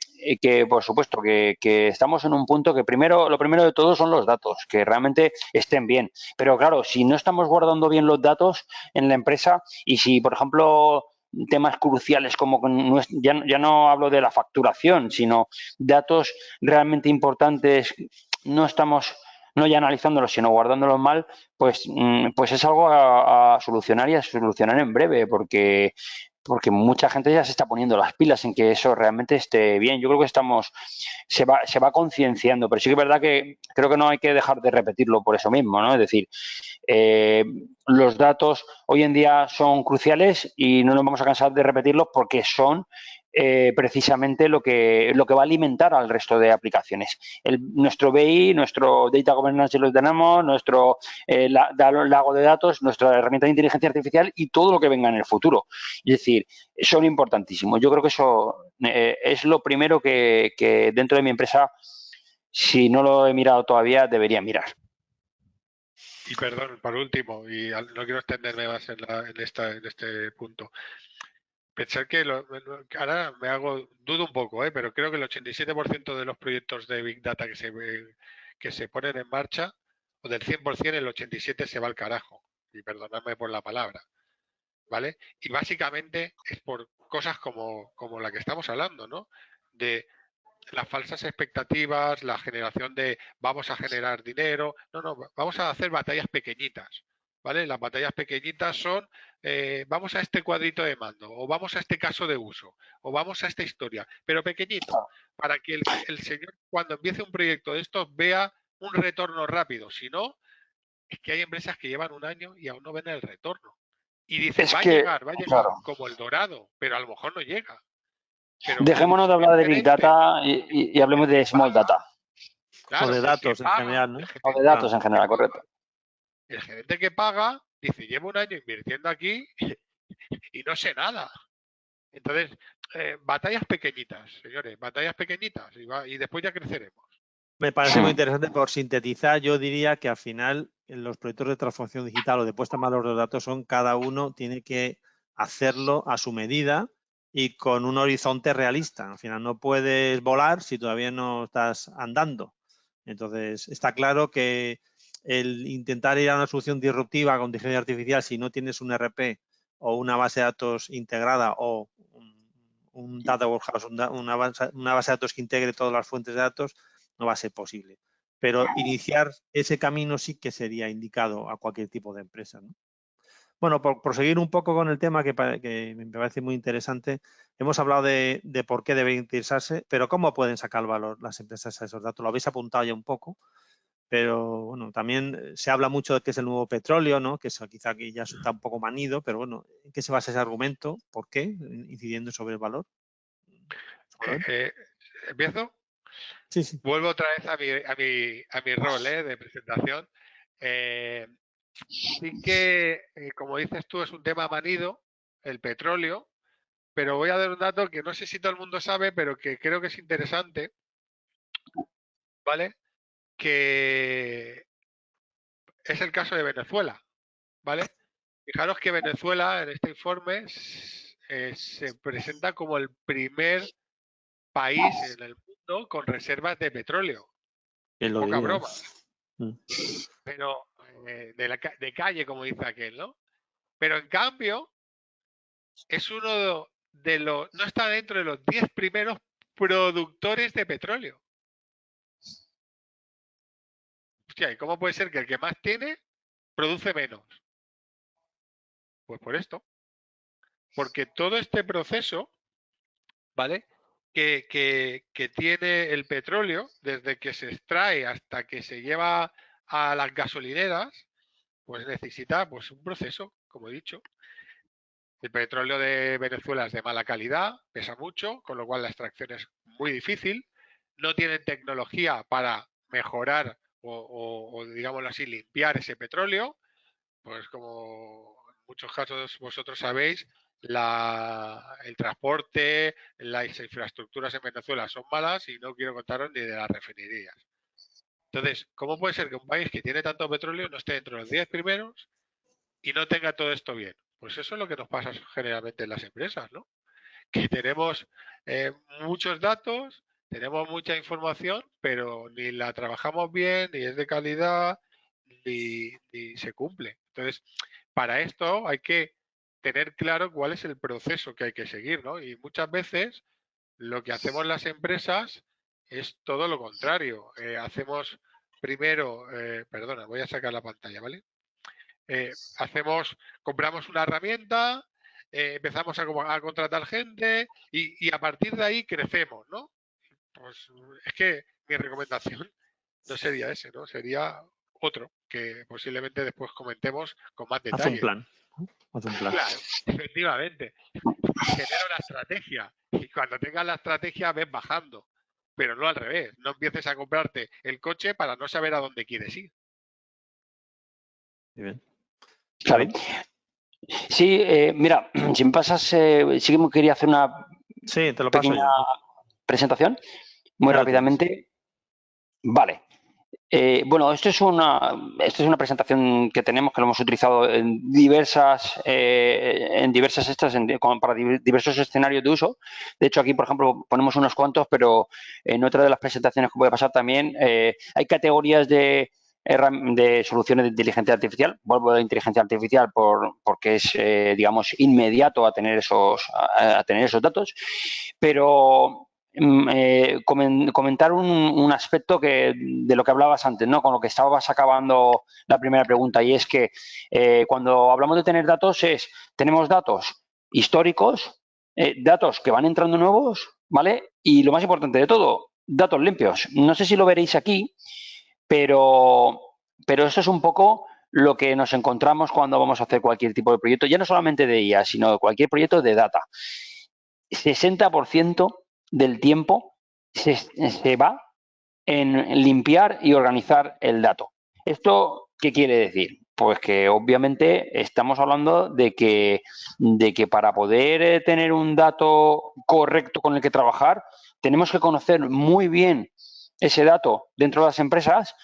por supuesto, que estamos en un punto que lo primero de todo son los datos, que realmente estén bien. Pero claro, si no estamos guardando bien los datos en la empresa y si, por ejemplo, temas cruciales como ya no hablo de la facturación, sino datos realmente importantes, no estamos no ya analizándolos, sino guardándolos mal, pues es algo a solucionar y a solucionar en breve, porque mucha gente ya se está poniendo las pilas en que eso realmente esté bien. Yo creo que se va concienciando, pero sí que es verdad que creo que no hay que dejar de repetirlo por eso mismo, ¿no? Es decir, los datos hoy en día son cruciales y no nos vamos a cansar de repetirlos porque son precisamente lo que va a alimentar al resto de aplicaciones. Nuestro BI, nuestro Data Governance lo tenemos, nuestro lago de datos, nuestra herramienta de inteligencia artificial y todo lo que venga en el futuro. Es decir, son importantísimos. Yo creo que eso es lo primero que dentro de mi empresa, si no lo he mirado todavía, debería mirar. Y perdón, por último, y no quiero extenderme más en este punto. Pensar que ahora dudo un poco, pero creo que el 87% de los proyectos de Big Data que se ponen en marcha, o del 100%, el 87% se va al carajo. Y perdonadme por la palabra, ¿vale? Y básicamente es por cosas como la que estamos hablando, ¿no? De las falsas expectativas, la generación de vamos a generar dinero. No, vamos a hacer batallas pequeñitas, ¿vale? Las batallas pequeñitas son vamos a este cuadrito de mando, o vamos a este caso de uso, o vamos a esta historia, pero pequeñito, para que el señor cuando empiece un proyecto de estos vea un retorno rápido. Si no, es que hay empresas que llevan un año y aún no ven el retorno. Y dicen, va a llegar, claro, como el Dorado, pero a lo mejor no llega. Pero dejémonos de si el hablar de Big gerente Data y hablemos de Small Data. O Claro, de el que datos en paga, general, ¿no? O de datos en general, correcto. el gerente que paga dice, llevo un año invirtiendo aquí y no sé nada. Entonces, batallas pequeñitas, señores, batallas pequeñitas y después ya creceremos. Me parece muy interesante. Por sintetizar, yo diría que al final en los proyectos de transformación digital o de puesta en valor de los datos son cada uno tiene que hacerlo a su medida y con un horizonte realista. Al final no puedes volar si todavía no estás andando. Entonces, está claro que el intentar ir a una solución disruptiva con inteligencia artificial si no tienes un ERP o una base de datos integrada o un data warehouse, una base de datos que integre todas las fuentes de datos, no va a ser posible. Pero iniciar ese camino sí que sería indicado a cualquier tipo de empresa, ¿no? Bueno, por seguir un poco con el tema que me parece muy interesante, hemos hablado de por qué deben interesarse, pero ¿cómo pueden sacar valor las empresas a esos datos? Lo habéis apuntado ya un poco, pero bueno, también se habla mucho de que es el nuevo petróleo, ¿no? Que eso quizá aquí ya está un poco manido, pero bueno, ¿en qué se basa ese argumento? ¿Por qué? Incidiendo sobre el valor. ¿Empiezo? Sí, sí. Vuelvo otra vez a mi rol de presentación. Sí que, como dices tú, es un tema manido, el petróleo, pero voy a dar un dato que no sé si todo el mundo sabe, pero que creo que es interesante, ¿vale? Que es el caso de Venezuela, ¿vale? Fijaros que Venezuela en este informe se presenta como el primer país en el mundo con reservas de petróleo. ¿Quién lo Poca diría? broma. Pero de calle, como dice aquel, ¿no? Pero en cambio, es uno de los, no está dentro de los 10 primeros productores de petróleo. Hostia, ¿y cómo puede ser que el que más tiene produce menos? Pues por esto. Porque todo este proceso, ¿vale? Que tiene el petróleo, desde que se extrae hasta que se lleva a las gasolineras, pues necesita pues un proceso, como he dicho. El petróleo de Venezuela es de mala calidad, pesa mucho, con lo cual la extracción es muy difícil. No tienen tecnología para mejorar o digámoslo así, limpiar ese petróleo. Pues como en muchos casos vosotros sabéis, el transporte, las infraestructuras en Venezuela son malas y no quiero contaros ni de las refinerías. Entonces, ¿cómo puede ser que un país que tiene tanto petróleo no esté entre los 10 primeros y no tenga todo esto bien? Pues eso es lo que nos pasa generalmente en las empresas, ¿no? Que tenemos muchos datos, tenemos mucha información, pero ni la trabajamos bien, ni es de calidad, ni se cumple. Entonces, para esto hay que tener claro cuál es el proceso que hay que seguir, ¿no? Y muchas veces lo que hacemos las empresas es todo lo contrario. Hacemos primero, perdona, voy a sacar la pantalla, ¿vale? Compramos una herramienta, empezamos a contratar gente y a partir de ahí crecemos, ¿no? Pues es que mi recomendación no sería ese, ¿no? Sería otro que posiblemente después comentemos con más Haz un detalle. plan. Haz un plan. Claro, efectivamente. Genera una estrategia y cuando tengas la estrategia ves bajando, pero no al revés. No empieces a comprarte el coche para no saber a dónde quieres ir. Muy bien. Claro. David. Sí, mira, si me pasas, sí que me quería hacer una Sí, te lo paso pequeña yo. presentación, muy Ya lo tienes. rápidamente. Vale. Bueno, esto es una presentación que tenemos, que lo hemos utilizado en diversas para diversos escenarios de uso. De hecho, aquí, por ejemplo, ponemos unos cuantos, pero en otra de las presentaciones que voy a pasar también hay categorías de soluciones de inteligencia artificial. Vuelvo a la inteligencia artificial porque es, digamos, inmediato a tener esos datos, pero comentar un aspecto de lo que hablabas antes, ¿no? Con lo que estabas acabando la primera pregunta, y es que cuando hablamos de tener datos tenemos datos históricos, datos que van entrando nuevos, ¿vale? Y lo más importante de todo, datos limpios. No sé si lo veréis aquí, pero eso es un poco lo que nos encontramos cuando vamos a hacer cualquier tipo de proyecto, ya no solamente de IA, sino de cualquier proyecto de data. 60% del tiempo se va en limpiar y organizar el dato. ¿Esto qué quiere decir? Pues que obviamente estamos hablando de que para poder tener un dato correcto con el que trabajar, tenemos que conocer muy bien ese dato dentro de las empresas.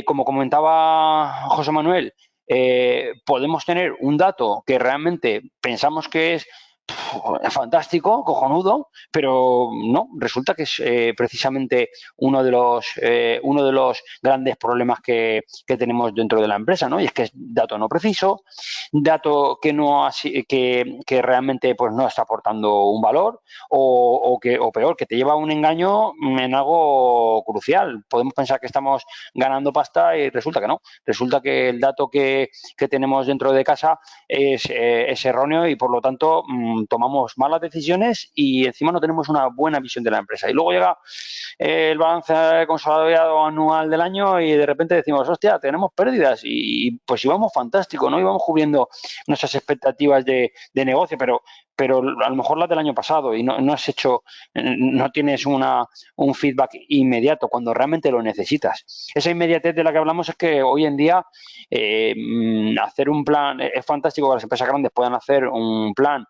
Como comentaba José Manuel, podemos tener un dato que realmente pensamos que es fantástico, cojonudo, pero no, resulta que es precisamente uno de los grandes problemas que tenemos dentro de la empresa, ¿no? Y es que es dato no preciso, dato que realmente pues no está aportando un valor o peor, que te lleva a un engaño en algo crucial. Podemos pensar que estamos ganando pasta y resulta que no. Resulta que el dato que tenemos dentro de casa es erróneo y por lo tanto tomamos malas decisiones y encima no tenemos una buena visión de la empresa. Y luego llega el balance consolidado anual del año y de repente decimos, hostia, tenemos pérdidas y pues íbamos fantástico, ¿no? Íbamos cubriendo nuestras expectativas de negocio, pero a lo mejor las del año pasado y no tienes un feedback inmediato cuando realmente lo necesitas. Esa inmediatez de la que hablamos es que hoy en día hacer un plan, es fantástico que las empresas grandes puedan hacer un plan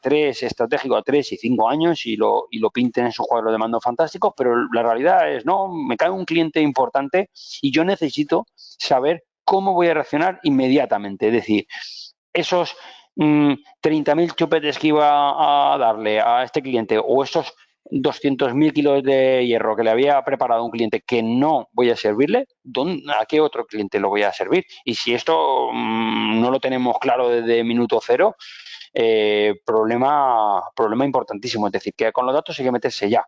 estratégico a 3 y 5 años y lo pinten en su cuadro de mando fantástico, pero la realidad es, no, me cae un cliente importante y yo necesito saber cómo voy a reaccionar inmediatamente. Es decir, esos 30.000 chupetes que iba a darle a este cliente o esos 200.000 kilos de hierro que le había preparado a un cliente que no voy a servirle, ¿a qué otro cliente lo voy a servir? Y si esto no lo tenemos claro desde minuto cero, problema importantísimo. Es decir, que con los datos hay que meterse ya.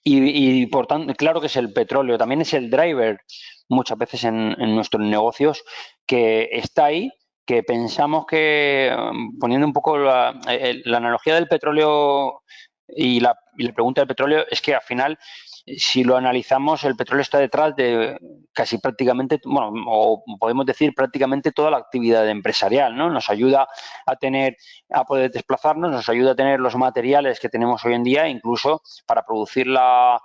Y por tanto, claro que es el petróleo, también es el driver muchas veces en nuestros negocios que está ahí, que pensamos que, poniendo un poco la analogía del petróleo y la pregunta del petróleo, es que al final, si lo analizamos, el petróleo está detrás de casi prácticamente, bueno, o podemos decir prácticamente toda la actividad empresarial, ¿no? Nos ayuda a poder desplazarnos, nos ayuda a tener los materiales que tenemos hoy en día, incluso para producir la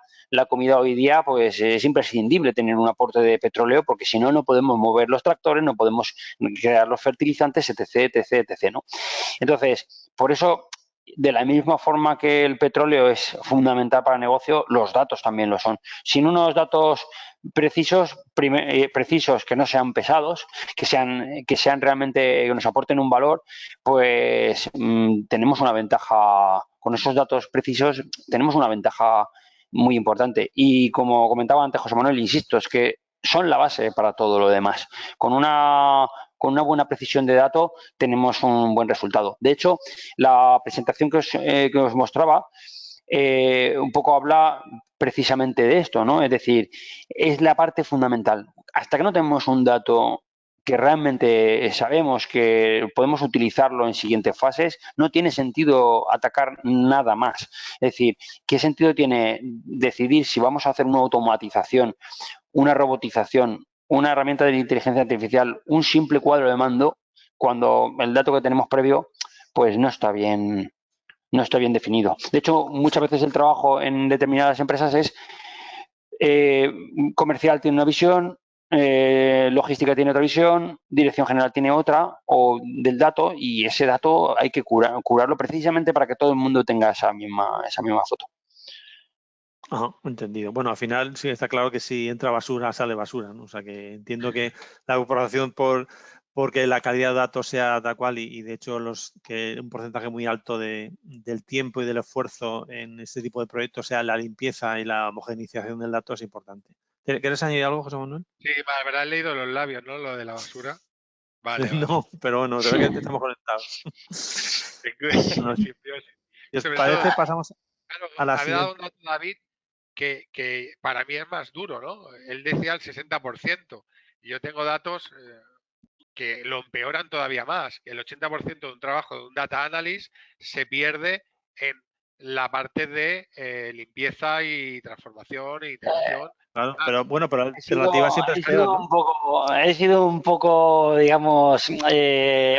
comida hoy día, pues es imprescindible tener un aporte de petróleo porque si no, no podemos mover los tractores, no podemos crear los fertilizantes, etc., ¿no? Entonces, por eso, de la misma forma que el petróleo es fundamental para el negocio, los datos también lo son. Sin unos datos precisos que no sean pesados, que sean realmente, que nos aporten un valor, pues tenemos una ventaja, con esos datos precisos tenemos una ventaja muy importante. Y como comentaba antes José Manuel, insisto, es que son la base para todo lo demás. Con una buena precisión de datos tenemos un buen resultado. De hecho, la presentación que os mostraba un poco habla precisamente de esto, ¿no? Es decir, es la parte fundamental. Hasta que no tenemos un dato que realmente sabemos que podemos utilizarlo en siguientes fases, no tiene sentido atacar nada más. Es decir, ¿qué sentido tiene decidir si vamos a hacer una automatización, una robotización, una herramienta de inteligencia artificial, un simple cuadro de mando, cuando el dato que tenemos previo pues no está bien definido? De hecho, muchas veces el trabajo en determinadas empresas es comercial tiene una visión, logística tiene otra visión, dirección general tiene otra, o del dato, y ese dato hay que curarlo precisamente para que todo el mundo tenga esa misma foto. Ajá, entendido. Bueno, al final sí está claro que si entra basura, sale basura, ¿no? O sea que entiendo que la preocupación porque la calidad de datos sea tal cual y de hecho que un porcentaje muy alto del tiempo y del esfuerzo en este tipo de proyectos sea la limpieza y la homogeneización del dato es importante. ¿Quieres añadir algo, José Manuel? Sí, me habrás leído los labios, ¿no? Lo de la basura. Vale, vale. No, pero bueno, se ve que estamos conectados. Bueno, si os Sobre parece, todo, pasamos claro, a la había dado siguiente. un dato, David, que para mí es más duro, ¿no? Él decía el 60%. Y yo tengo datos que lo empeoran todavía más. El 80% de un trabajo de un data analyst se pierde en la parte de limpieza y transformación e integración. Claro, pero bueno, pero la He sido, alternativa siempre es he crear, sido ¿no? un poco, he sido un poco, digamos,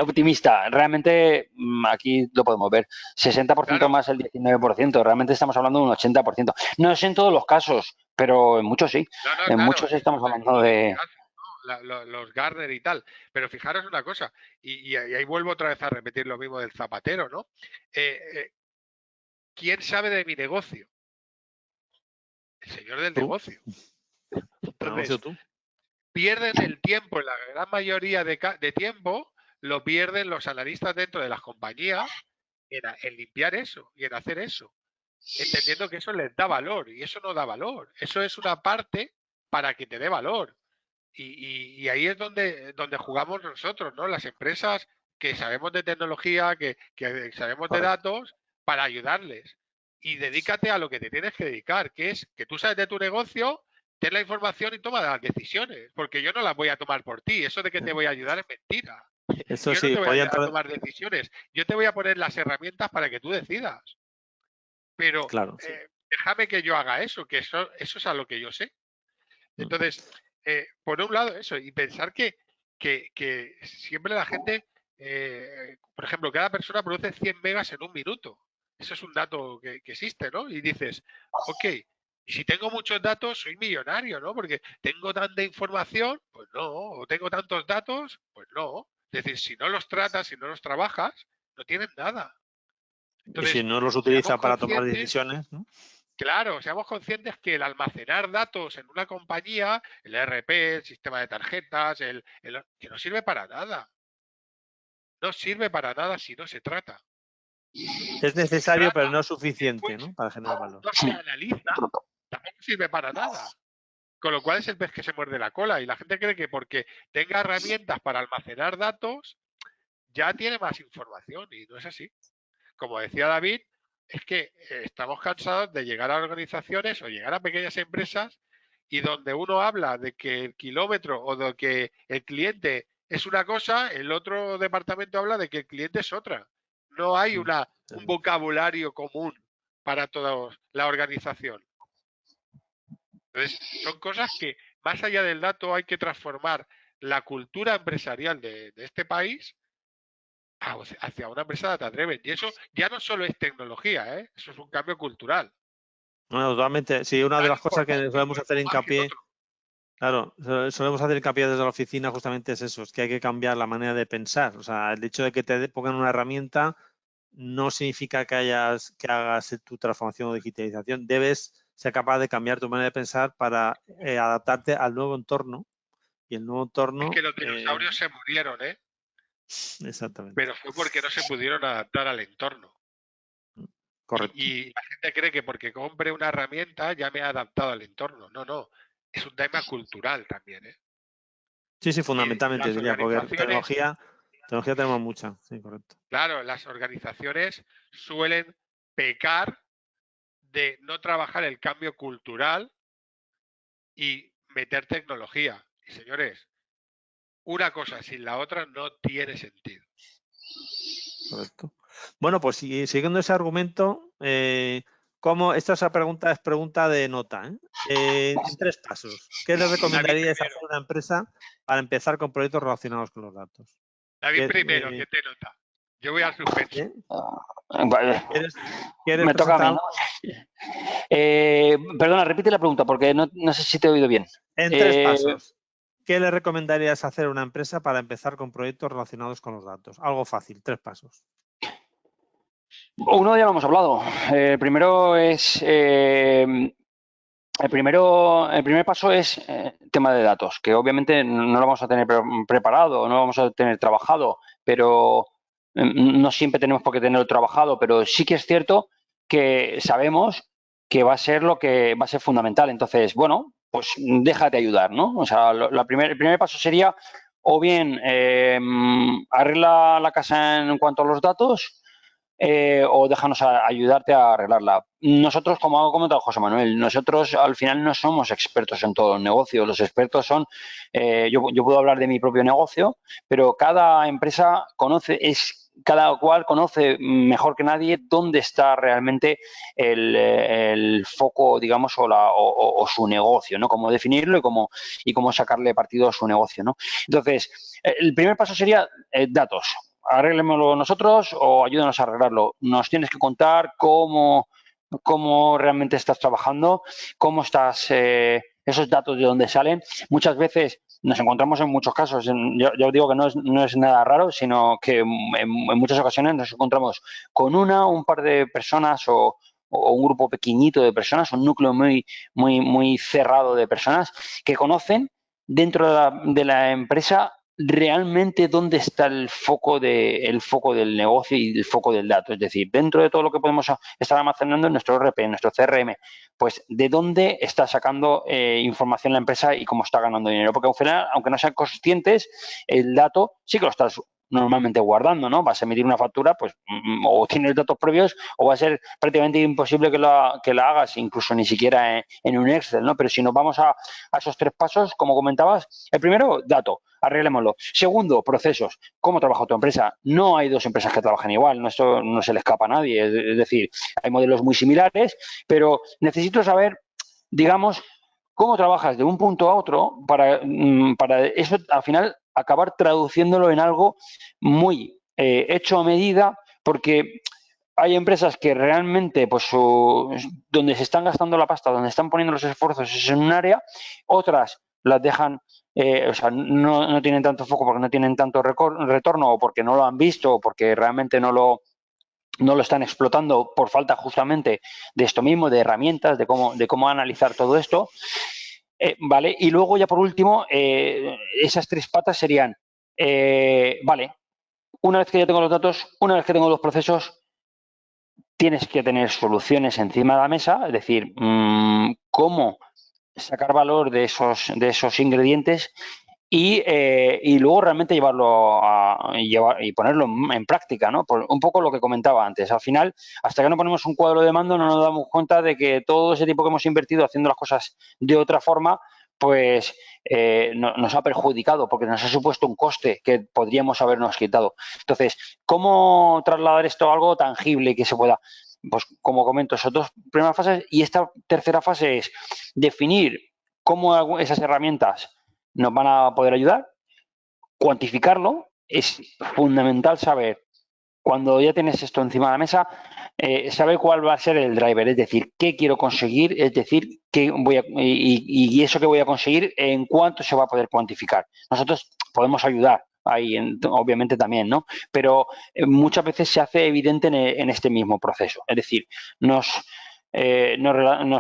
optimista. Realmente, aquí lo podemos ver, 60% Claro, más el 19%. Realmente estamos hablando de un 80%. No es en todos los casos, pero en muchos sí. no, En claro, muchos estamos estos hablando estudios que de... hacen, ¿no? Los Gartner y tal. Pero fijaros una cosa, y ahí vuelvo otra vez a repetir lo mismo del zapatero, ¿no? ¿Quién sabe de mi negocio? El señor del Tú, negocio. el negocio Entonces, tú. pierden el tiempo, la gran mayoría de tiempo lo pierden los analistas dentro de las compañías en limpiar eso y en hacer eso, entendiendo que eso les da valor y eso no da valor. Eso es una parte para que te dé valor. Y ahí es donde jugamos nosotros, ¿no? Las empresas que sabemos de tecnología, que sabemos de Correcto. datos, para ayudarles. Y dedícate a lo que te tienes que dedicar, que es que tú sabes de tu negocio, ten la información y toma las decisiones, porque yo no las voy a tomar por ti. Eso de que te voy a ayudar es mentira. Eso Yo no sí, te voy a podía ayudar a entrar, tomar decisiones. Yo te voy a poner las herramientas para que tú decidas. Pero claro. déjame que yo haga eso, que eso es a lo que yo sé. Entonces, por un lado eso, y pensar que siempre la gente, por ejemplo, cada persona produce 100 megas en un minuto. Eso es un dato que existe, ¿no? Y dices, ok, y si tengo muchos datos, soy millonario, ¿no? Porque tengo tanta información, pues no, o tengo tantos datos, pues no. Es decir, si no los tratas, si no los trabajas, no tienes nada. Y si Entonces, no los seamos utiliza para tomar conscientes. decisiones, ¿no? Claro, seamos conscientes que el almacenar datos en una compañía, el ERP, el sistema de tarjetas, que no sirve para nada. No sirve para nada si no se trata. Es Si se necesario, pero trata no y suficiente, después ¿no? Para generar valor. no se analiza, tampoco sirve para nada. Con lo cual es el pez que se muerde la cola. Y la gente cree que porque tenga herramientas para almacenar datos, ya tiene más información. Y no es así. Como decía David, es que estamos cansados de llegar a organizaciones o llegar a pequeñas empresas y donde uno habla de que el kilómetro o de que el cliente es una cosa, el otro departamento habla de que el cliente es otra. No hay un vocabulario común para toda la organización. Entonces, son cosas que más allá del dato hay que transformar la cultura empresarial de este país hacia una empresa data driven. Y eso ya no solo es tecnología, ¿eh? Eso es un cambio cultural. Bueno, totalmente. Sí, una de Tan las cosas que importante solemos hacer o más que el hincapié, otro. claro, solemos hacer hincapié desde la oficina justamente es eso, es que hay que cambiar la manera de pensar. O sea, el hecho de que te pongan una herramienta no significa que hagas tu transformación o digitalización. Debes ser capaz de cambiar tu manera de pensar para adaptarte al nuevo entorno. Y el nuevo Es entorno, que los dinosaurios se murieron, ¿eh? exactamente, Pero fue porque no se pudieron adaptar al entorno. correcto. Y la gente cree que porque compre una herramienta ya me ha adaptado al entorno. No, no. es un tema cultural también, ¿eh? Sí, sí, fundamentalmente, las diría, porque organizaciones, tecnología tenemos mucha, sí, correcto. claro, las organizaciones suelen pecar de no trabajar el cambio cultural y meter tecnología. Y señores, una cosa sin la otra no tiene sentido. Correcto. Bueno, pues siguiendo ese argumento, esta pregunta es pregunta de nota, ¿eh? En 3 pasos, ¿qué le recomendaríais hacer a una empresa para empezar con proyectos relacionados con los datos? David primero, ¿quién te nota? Yo voy al suspenso. Vale. ¿Quieres Me toca a mí, presentar ¿no? Perdona, repite la pregunta porque no sé si te he oído bien. En 3 pasos, ¿qué le recomendarías hacer a una empresa para empezar con proyectos relacionados con los datos? Algo fácil, 3 pasos. Uno ya lo hemos hablado. El primer paso es tema de datos, que obviamente no lo vamos a tener preparado, no lo vamos a tener trabajado, pero no siempre tenemos por qué tenerlo trabajado, pero sí que es cierto que sabemos que va a ser lo que va a ser fundamental. Entonces, bueno, pues déjate ayudar, ¿no? O sea, el primer paso sería o bien arregla la casa en cuanto a los datos, o déjanos ayudarte a arreglarla. Nosotros, como ha comentado José Manuel, nosotros al final no somos expertos en todos los negocios. Los expertos son, yo puedo hablar de mi propio negocio, pero cada empresa cada cual conoce mejor que nadie dónde está realmente el foco, digamos, o su negocio, ¿no? Cómo definirlo y cómo sacarle partido a su negocio, ¿no? Entonces, el primer paso sería datos. Arreglémoslo nosotros o ayúdanos a arreglarlo. Nos tienes que contar cómo realmente estás trabajando, cómo estás, esos datos de dónde salen. Muchas veces nos encontramos en muchos casos, yo digo que no es nada raro, sino que en muchas ocasiones nos encontramos con un par de personas o un grupo pequeñito de personas, un núcleo muy cerrado de personas que conocen dentro de la empresa realmente dónde está el foco del negocio y el foco del dato. Es decir, dentro de todo lo que podemos estar almacenando en nuestro RP, en nuestro CRM, pues de dónde está sacando información la empresa y cómo está ganando dinero. Porque al final, aunque no sean conscientes, el dato sí que lo estás normalmente guardando, ¿no? Vas a emitir una factura, pues o tienes datos previos o va a ser prácticamente imposible que la hagas, incluso ni siquiera en un Excel, ¿no? Pero si nos vamos a esos 3 pasos, como comentabas, el primero, dato, arreglémoslo. Segundo, procesos. ¿Cómo trabaja tu empresa? No hay 2 empresas que trabajen igual, no, esto no se le escapa a nadie. Es decir, hay modelos muy similares, pero necesito saber, digamos, cómo trabajas de un punto a otro para eso al final acabar traduciéndolo en algo muy hecho a medida, porque hay empresas que realmente, pues, donde se están gastando la pasta, donde están poniendo los esfuerzos es en un área, otras las dejan, o sea, no tienen tanto foco porque no tienen tanto retorno o porque no lo han visto o porque realmente no lo están explotando por falta justamente de esto mismo, de herramientas, de cómo analizar todo esto. Vale, y luego ya por último, esas 3 patas serían, vale, una vez que ya tengo los datos, una vez que tengo los procesos, tienes que tener soluciones encima de la mesa, es decir, cómo sacar valor de esos ingredientes y luego realmente llevarlo y ponerlo en práctica, ¿no? Un poco lo que comentaba antes. Al final, hasta que no ponemos un cuadro de mando, no nos damos cuenta de que todo ese tiempo que hemos invertido haciendo las cosas de otra forma, pues nos ha perjudicado porque nos ha supuesto un coste que podríamos habernos quitado. Entonces, ¿cómo trasladar esto a algo tangible que se pueda? Pues como comento, esas 2 primeras fases y esta tercera fase es definir cómo esas herramientas nos van a poder ayudar, cuantificarlo. Es fundamental saber, cuando ya tienes esto encima de la mesa, saber cuál va a ser el driver, es decir, qué quiero conseguir, es decir, y eso que voy a conseguir, en cuánto se va a poder cuantificar. Nosotros podemos ayudar ahí, obviamente también, ¿no? Pero muchas veces se hace evidente en este mismo proceso. Es decir, nos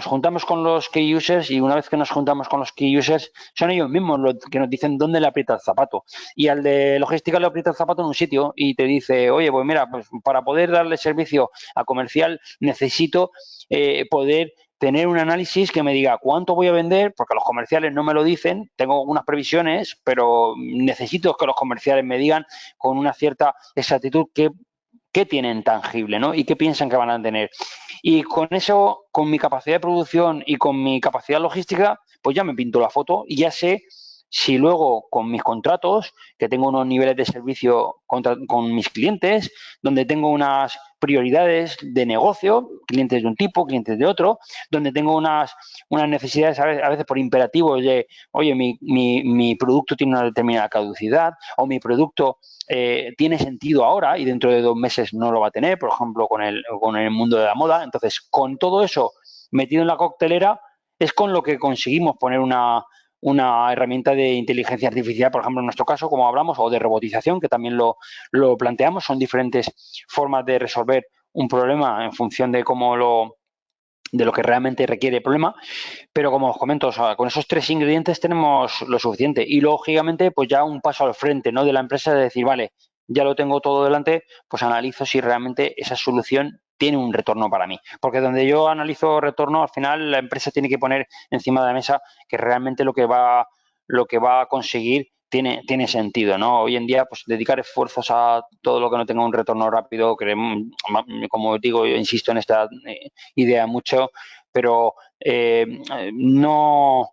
juntamos con los key users y una vez que nos juntamos con los key users son ellos mismos los que nos dicen dónde le aprieta el zapato, y al de logística le aprieta el zapato en un sitio y te dice, oye, pues mira, pues para poder darle servicio a comercial necesito poder tener un análisis que me diga cuánto voy a vender, porque los comerciales no me lo dicen, tengo unas previsiones, pero necesito que los comerciales me digan con una cierta exactitud qué tienen tangible, ¿no? Y qué piensan que van a tener. Y con eso, con mi capacidad de producción y con mi capacidad logística, pues ya me pinto la foto y ya sé si luego con mis contratos, que tengo unos niveles de servicio con mis clientes, donde tengo unas prioridades de negocio, clientes de un tipo, clientes de otro, donde tengo unas necesidades a veces por imperativos de, oye, mi producto tiene una determinada caducidad o mi producto tiene sentido ahora y dentro de 2 meses no lo va a tener, por ejemplo, con el mundo de la moda. Entonces, con todo eso metido en la coctelera, es con lo que conseguimos poner una herramienta de inteligencia artificial, por ejemplo, en nuestro caso, como hablamos, o de robotización, que también lo planteamos. Son diferentes formas de resolver un problema en función de de lo que realmente requiere el problema, pero como os comento, o sea, con esos 3 ingredientes tenemos lo suficiente y lógicamente pues ya un paso al frente, ¿no?, de la empresa, de decir, vale, ya lo tengo todo delante, pues analizo si realmente esa solución tiene un retorno para mí, porque donde yo analizo retorno, al final la empresa tiene que poner encima de la mesa que realmente lo que va a conseguir tiene sentido, ¿no? Hoy en día, pues dedicar esfuerzos a todo lo que no tenga un retorno rápido, como digo, yo insisto en esta idea mucho, pero no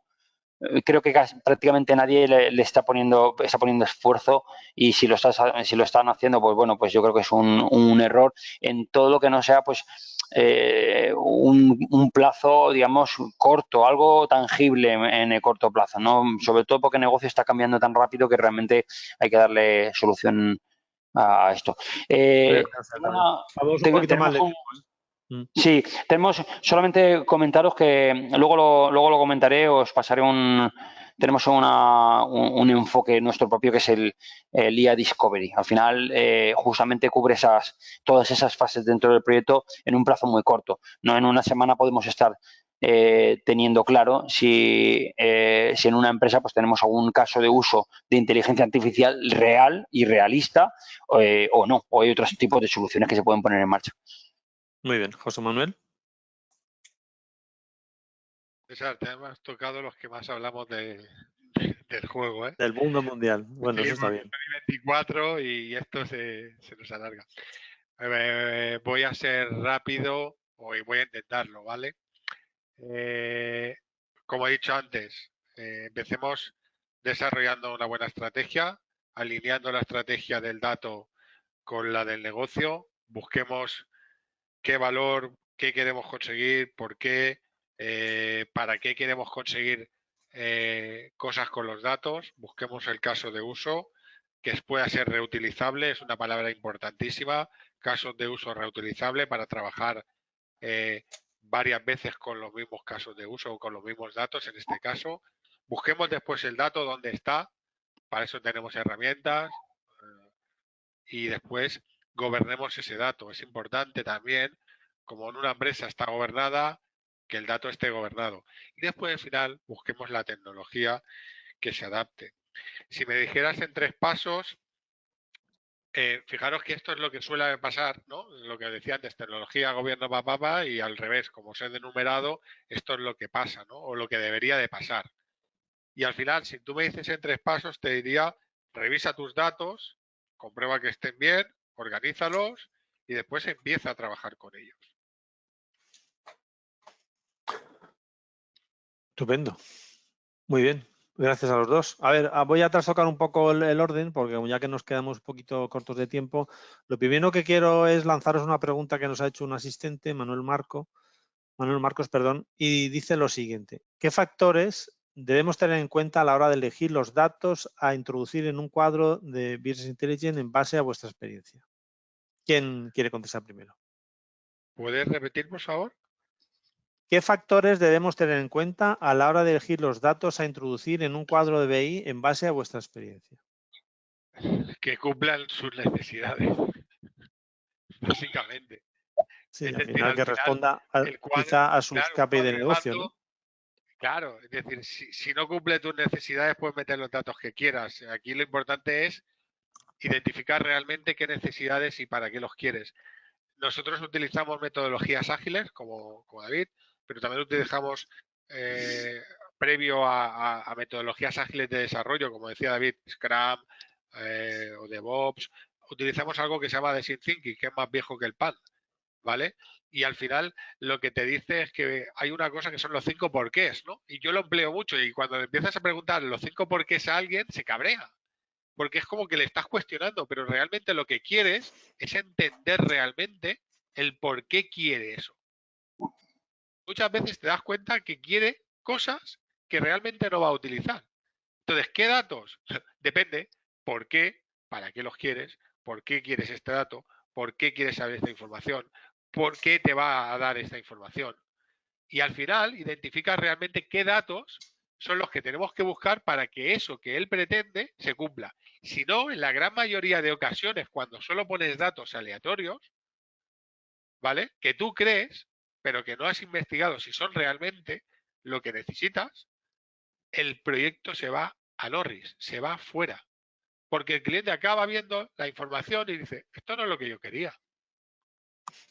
creo que prácticamente nadie le está poniendo esfuerzo, y si lo están haciendo, pues bueno, pues yo creo que es un error en todo lo que no sea pues un plazo, digamos, corto, algo tangible en el corto plazo, ¿no? Sobre todo porque el negocio está cambiando tan rápido que realmente hay que darle solución a esto. Vamos un poquito más Tenemos de un, tiempo, ¿eh? Sí, tenemos solamente comentaros que luego lo comentaré, os pasaré tenemos un enfoque nuestro propio que es el IA Discovery. Al final, justamente cubre todas esas fases dentro del proyecto en un plazo muy corto. No en una semana podemos estar teniendo claro si en una empresa pues tenemos algún caso de uso de inteligencia artificial real y realista o no, o hay otros tipos de soluciones que se pueden poner en marcha. Muy bien, José Manuel. César, te hemos tocado los que más hablamos del juego, ¿eh? Del mundo mundial. Bueno, eso está bien. 24 y esto se nos alarga. Voy a ser rápido, o voy a intentarlo, ¿vale? Como he dicho antes, empecemos desarrollando una buena estrategia, alineando la estrategia del dato con la del negocio, busquemos qué valor, qué queremos conseguir, por qué, para qué queremos conseguir cosas con los datos, busquemos el caso de uso, que pueda ser reutilizable, es una palabra importantísima, casos de uso reutilizable para trabajar varias veces con los mismos casos de uso o con los mismos datos en este caso. Busquemos después el dato dónde está, para eso tenemos herramientas, y después gobernemos ese dato. Es importante también, como en una empresa está gobernada, que el dato esté gobernado. Y después al final busquemos la tecnología que se adapte. Si me dijeras en 3 pasos, fijaros que esto es lo que suele pasar, ¿no? Lo que decía antes, tecnología, gobierno, papá, y al revés, como os he enumerado, esto es lo que pasa, ¿no? O lo que debería de pasar. Y al final, si tú me dices en 3 pasos, te diría, revisa tus datos, comprueba que estén bien, organízalos y después empieza a trabajar con ellos. Estupendo. Muy bien. Gracias a los dos. A ver, voy a trastocar un poco el orden, porque ya que nos quedamos un poquito cortos de tiempo, lo primero que quiero es lanzaros una pregunta que nos ha hecho un asistente, Manuel Marcos, y dice lo siguiente: ¿qué factores debemos tener en cuenta a la hora de elegir los datos a introducir en un cuadro de Business Intelligence en base a vuestra experiencia? ¿Quién quiere contestar primero? ¿Puedes repetir, por favor? ¿Qué factores debemos tener en cuenta a la hora de elegir los datos a introducir en un cuadro de BI en base a vuestra experiencia? Que cumplan sus necesidades, básicamente. Sí, Es al decir, final al que final, responda el cuadro, quizá a su claro, un escape de cuadro de negocio, ¿no? mando, claro, es decir, si no cumple tus necesidades, puedes meter los datos que quieras. Aquí lo importante es identificar realmente qué necesidades y para qué los quieres. Nosotros utilizamos metodologías ágiles, como David, pero también utilizamos previo a metodologías ágiles de desarrollo, como decía David, Scrum o DevOps, utilizamos algo que se llama Design Thinking, que es más viejo que el pan, ¿vale? Y al final lo que te dice es que hay una cosa que son los 5 porqués, ¿no? Y yo lo empleo mucho y cuando empiezas a preguntar los 5 porqués a alguien, se cabrea. Porque es como que le estás cuestionando, pero realmente lo que quieres es entender realmente el por qué quiere eso. Muchas veces te das cuenta que quiere cosas que realmente no va a utilizar. Entonces, ¿qué datos? Depende. ¿Por qué? ¿Para qué los quieres? ¿Por qué quieres este dato? ¿Por qué quieres saber esta información? ¿Por qué te va a dar esta información? Y al final identificas realmente qué datos son los que tenemos que buscar para que eso que él pretende se cumpla. Si no, en la gran mayoría de ocasiones, cuando solo pones datos aleatorios, ¿vale? Que tú crees, pero que no has investigado si son realmente lo que necesitas, el proyecto se va a Norris, se va fuera. Porque el cliente acaba viendo la información y dice, esto no es lo que yo quería.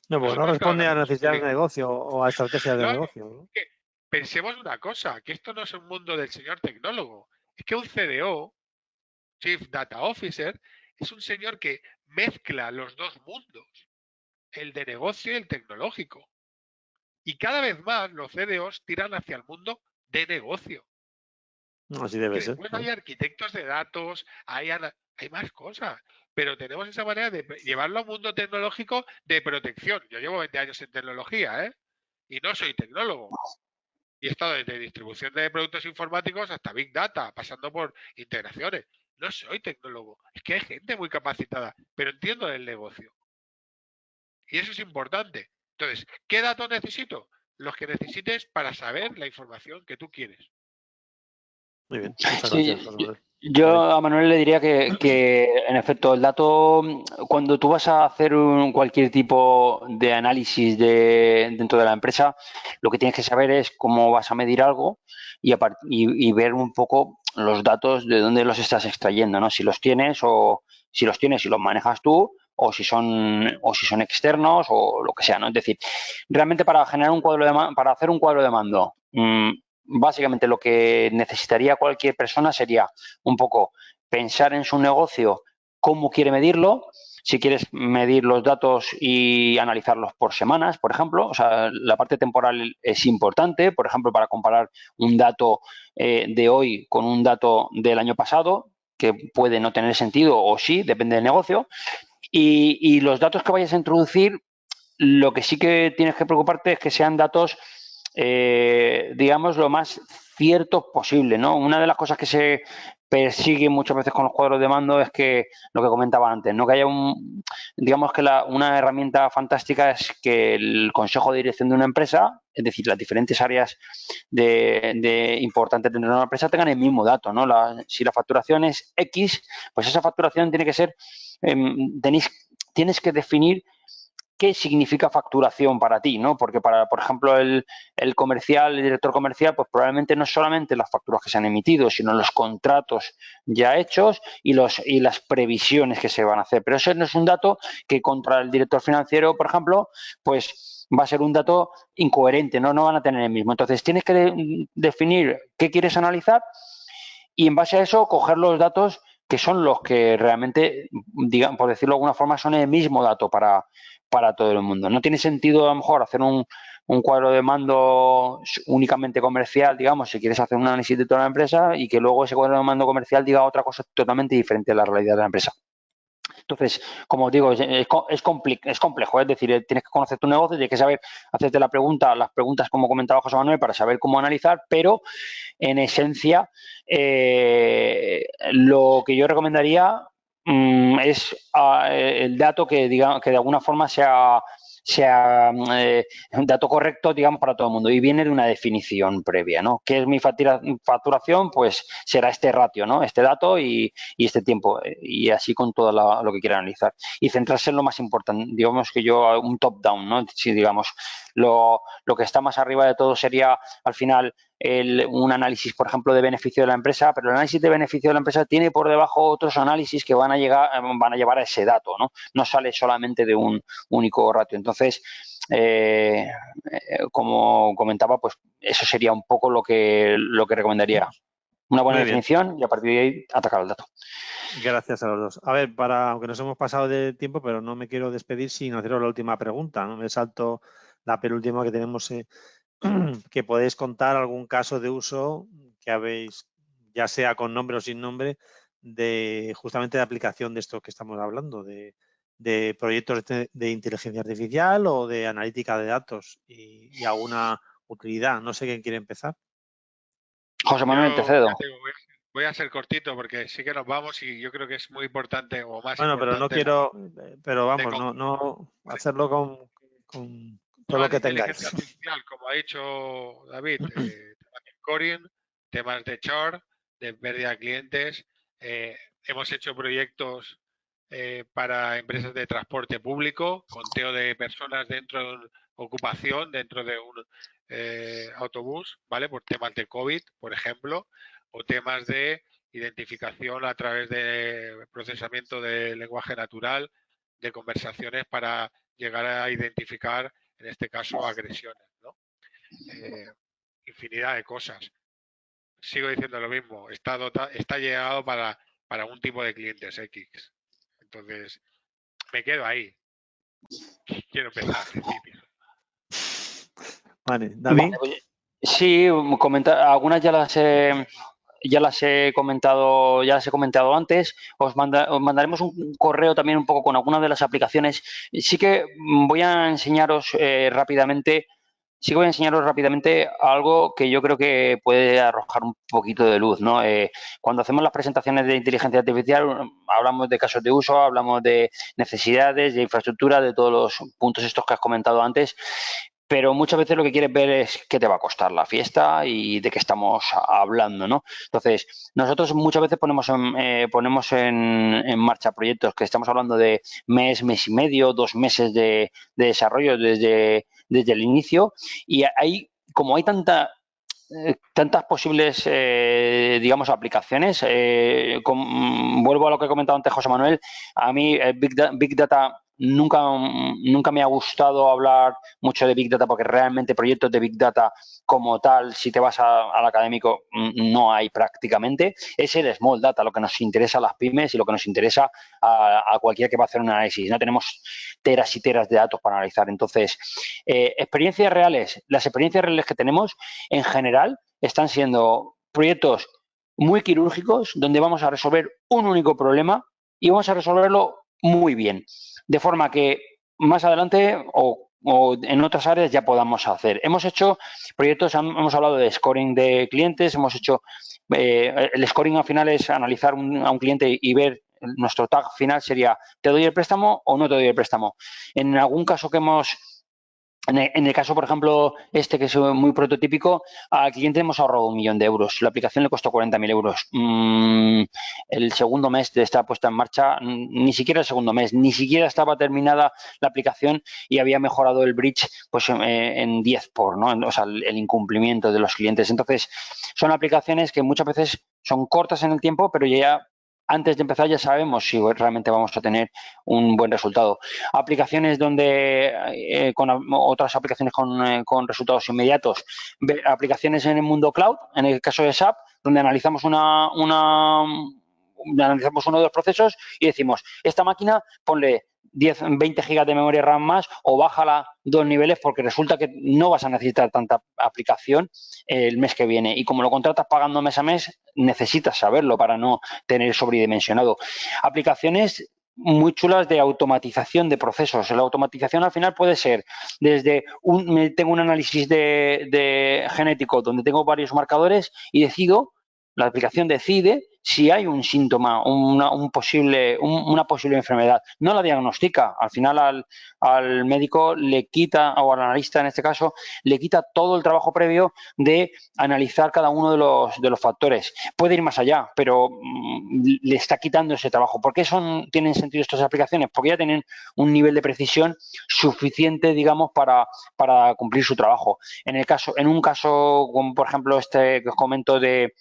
No, porque no Nosotros responde a trabajamos necesidades en... de negocio o a estrategias de Claro, negocio, ¿no? que pensemos una cosa, que esto no es un mundo del señor tecnólogo. Es que un CDO, Chief Data Officer, es un señor que mezcla los dos mundos, el de negocio y el tecnológico. Y cada vez más los CDOs tiran hacia el mundo de negocio. Así debe Que ser, después ¿no? hay arquitectos de datos, hay más cosas, pero tenemos esa manera de llevarlo a un mundo tecnológico de protección. Yo llevo 20 años en tecnología, ¿eh? Y no soy tecnólogo. Y he estado desde distribución de productos informáticos hasta Big Data, pasando por integraciones. No soy tecnólogo. Es que hay gente muy capacitada, pero entiendo el negocio. Y eso es importante. Entonces, ¿qué datos necesito? Los que necesites para saber la información que tú quieres. Muy bien, muchas Sí, gracias, José Manuel. yo a Manuel le diría que, en efecto, el dato, cuando tú vas a hacer cualquier tipo de análisis dentro de la empresa, lo que tienes que saber es cómo vas a medir algo y ver un poco los datos de dónde los estás extrayendo, ¿no? Si los tienes si los manejas tú o si son externos o lo que sea, ¿no? Es decir, realmente para generar para hacer un cuadro de mando, básicamente lo que necesitaría cualquier persona sería un poco pensar en su negocio, cómo quiere medirlo, si quieres medir los datos y analizarlos por semanas, por ejemplo. O sea, la parte temporal es importante, por ejemplo, para comparar un dato de hoy con un dato del año pasado, que puede no tener sentido o sí, depende del negocio. Y los datos que vayas a introducir, lo que sí que tienes que preocuparte es que sean datos, digamos, lo más ciertos posible, ¿no? Una de las cosas que se persigue muchas veces con los cuadros de mando es que, lo que comentaba antes, ¿no? Que haya digamos que una herramienta fantástica es que el consejo de dirección de una empresa, es decir, las diferentes áreas importantes dentro de una empresa tengan el mismo dato, ¿no? Si la facturación es X, pues esa facturación tiene que ser, tienes que definir qué significa facturación para ti, ¿no? Porque por ejemplo, el director comercial, pues probablemente no solamente las facturas que se han emitido, sino los contratos ya hechos y las previsiones que se van a hacer. Pero eso no es un dato que contra el director financiero, por ejemplo, pues va a ser un dato incoherente, ¿no? No van a tener el mismo. Entonces, tienes que definir qué quieres analizar y en base a eso coger los datos que son los que realmente, digan, por decirlo de alguna forma, son el mismo dato para todo el mundo. No tiene sentido a lo mejor hacer un cuadro de mando únicamente comercial, digamos, si quieres hacer un análisis de toda la empresa y que luego ese cuadro de mando comercial diga otra cosa totalmente diferente a la realidad de la empresa. Entonces, como os digo, es complejo, es decir, tienes que conocer tu negocio, tienes que saber hacerte las preguntas como comentaba José Manuel, para saber cómo analizar, pero en esencia, lo que yo recomendaría es el dato que de alguna forma sea un dato correcto, digamos, para todo el mundo. Y viene de una definición previa, ¿no? ¿Qué es mi facturación? Pues será este ratio, ¿no? Este dato y este tiempo. Y así con todo lo que quiera analizar. Y centrarse en lo más importante. Digamos que un top-down, ¿no? Si, digamos, lo que está más arriba de todo sería, al final, un análisis, por ejemplo, de beneficio de la empresa, pero el análisis de beneficio de la empresa tiene por debajo otros análisis que van a llevar a ese dato, ¿no? No sale solamente de un único ratio. Entonces, como comentaba, pues eso sería un poco lo que recomendaría. Una buena definición y a partir de ahí atacar el dato. Gracias a los dos. A ver, aunque nos hemos pasado de tiempo, pero no me quiero despedir sin haceros la última pregunta, ¿no? Me salto la penúltima que tenemos, que podéis contar algún caso de uso que habéis, ya sea con nombre o sin nombre, de justamente de aplicación de esto que estamos hablando, de proyectos de inteligencia artificial o de analítica de datos y alguna utilidad. No sé quién quiere empezar. José Manuel, te cedo. Voy a ser cortito porque sí que nos vamos y yo creo que es muy importante o más bueno, importante. Pero no quiero, pero vamos, no hacerlo con todo lo que tengáis. Inteligencia artificial, como ha dicho David, temas de scoring, temas de churn, de pérdida de clientes. Hemos hecho proyectos para empresas de transporte público, conteo de personas dentro de una ocupación, dentro de un autobús, ¿vale? Por temas de COVID, por ejemplo, o temas de identificación a través de procesamiento de lenguaje natural, de conversaciones para llegar a identificar, en este caso, agresiones, ¿no? Infinidad de cosas. Sigo diciendo lo mismo, está llegado para un tipo de clientes X. Entonces, me quedo ahí. Quiero empezar al principio. Vale, David. Vale, sí, algunas ya las he comentado antes. Os mandaremos un correo también un poco con algunas de las aplicaciones. Sí que voy a enseñaros rápidamente. Sí que voy a enseñaros rápidamente algo que yo creo que puede arrojar un poquito de luz, ¿no? Cuando hacemos las presentaciones de inteligencia artificial, hablamos de casos de uso, hablamos de necesidades, de infraestructura, de todos los puntos estos que has comentado antes. Pero muchas veces lo que quieres ver es qué te va a costar la fiesta y de qué estamos hablando, ¿no? Entonces, nosotros muchas veces ponemos en marcha proyectos que estamos hablando de mes y medio, 2 meses de desarrollo desde el inicio, y como hay tantas posibles, digamos, aplicaciones. Vuelvo a lo que he comentado antes José Manuel. A mí Big Data nunca me ha gustado hablar mucho de Big Data porque realmente proyectos de Big Data como tal, si te vas al académico, no hay prácticamente. Es el Small Data lo que nos interesa a las pymes y lo que nos interesa a cualquiera que va a hacer un análisis. No tenemos teras y teras de datos para analizar. Entonces, experiencias reales. Las experiencias reales que tenemos en general están siendo proyectos muy quirúrgicos donde vamos a resolver un único problema y vamos a resolverlo muy bien, de forma que más adelante o en otras áreas ya podamos hacer. Hemos hecho proyectos, hemos hablado de scoring de clientes, hemos hecho el scoring al final es analizar a un cliente y ver nuestro tag final sería ¿te doy el préstamo o no te doy el préstamo? En algún caso que hemos en el caso, por ejemplo, este que es muy prototípico, al cliente hemos ahorrado 1 millón de euros. La aplicación le costó 40.000 euros. El segundo mes de esta puesta en marcha, ni siquiera el segundo mes, ni siquiera estaba terminada la aplicación y había mejorado el bridge pues en 10 por, ¿no? O sea, el incumplimiento de los clientes. Entonces, son aplicaciones que muchas veces son cortas en el tiempo, pero ya antes de empezar ya sabemos si realmente vamos a tener un buen resultado. Aplicaciones donde con otras aplicaciones con resultados inmediatos, aplicaciones en el mundo cloud, en el caso de SAP, donde analizamos analizamos uno de los procesos y decimos, esta máquina ponle 20 gigas de memoria RAM más o bájala 2 niveles porque resulta que no vas a necesitar tanta aplicación el mes que viene. Y como lo contratas pagando mes a mes, necesitas saberlo para no tener sobredimensionado. Aplicaciones muy chulas de automatización de procesos. La automatización al final puede ser desde tengo un análisis de genético donde tengo varios marcadores y la aplicación decide si hay un síntoma, una posible enfermedad. No la diagnostica. Al final al médico le quita, o al analista en este caso, le quita todo el trabajo previo de analizar cada uno de los factores. Puede ir más allá, pero le está quitando ese trabajo. ¿Por qué tienen sentido estas aplicaciones? Porque ya tienen un nivel de precisión suficiente, digamos, para cumplir su trabajo. En un caso como por ejemplo este que os comento de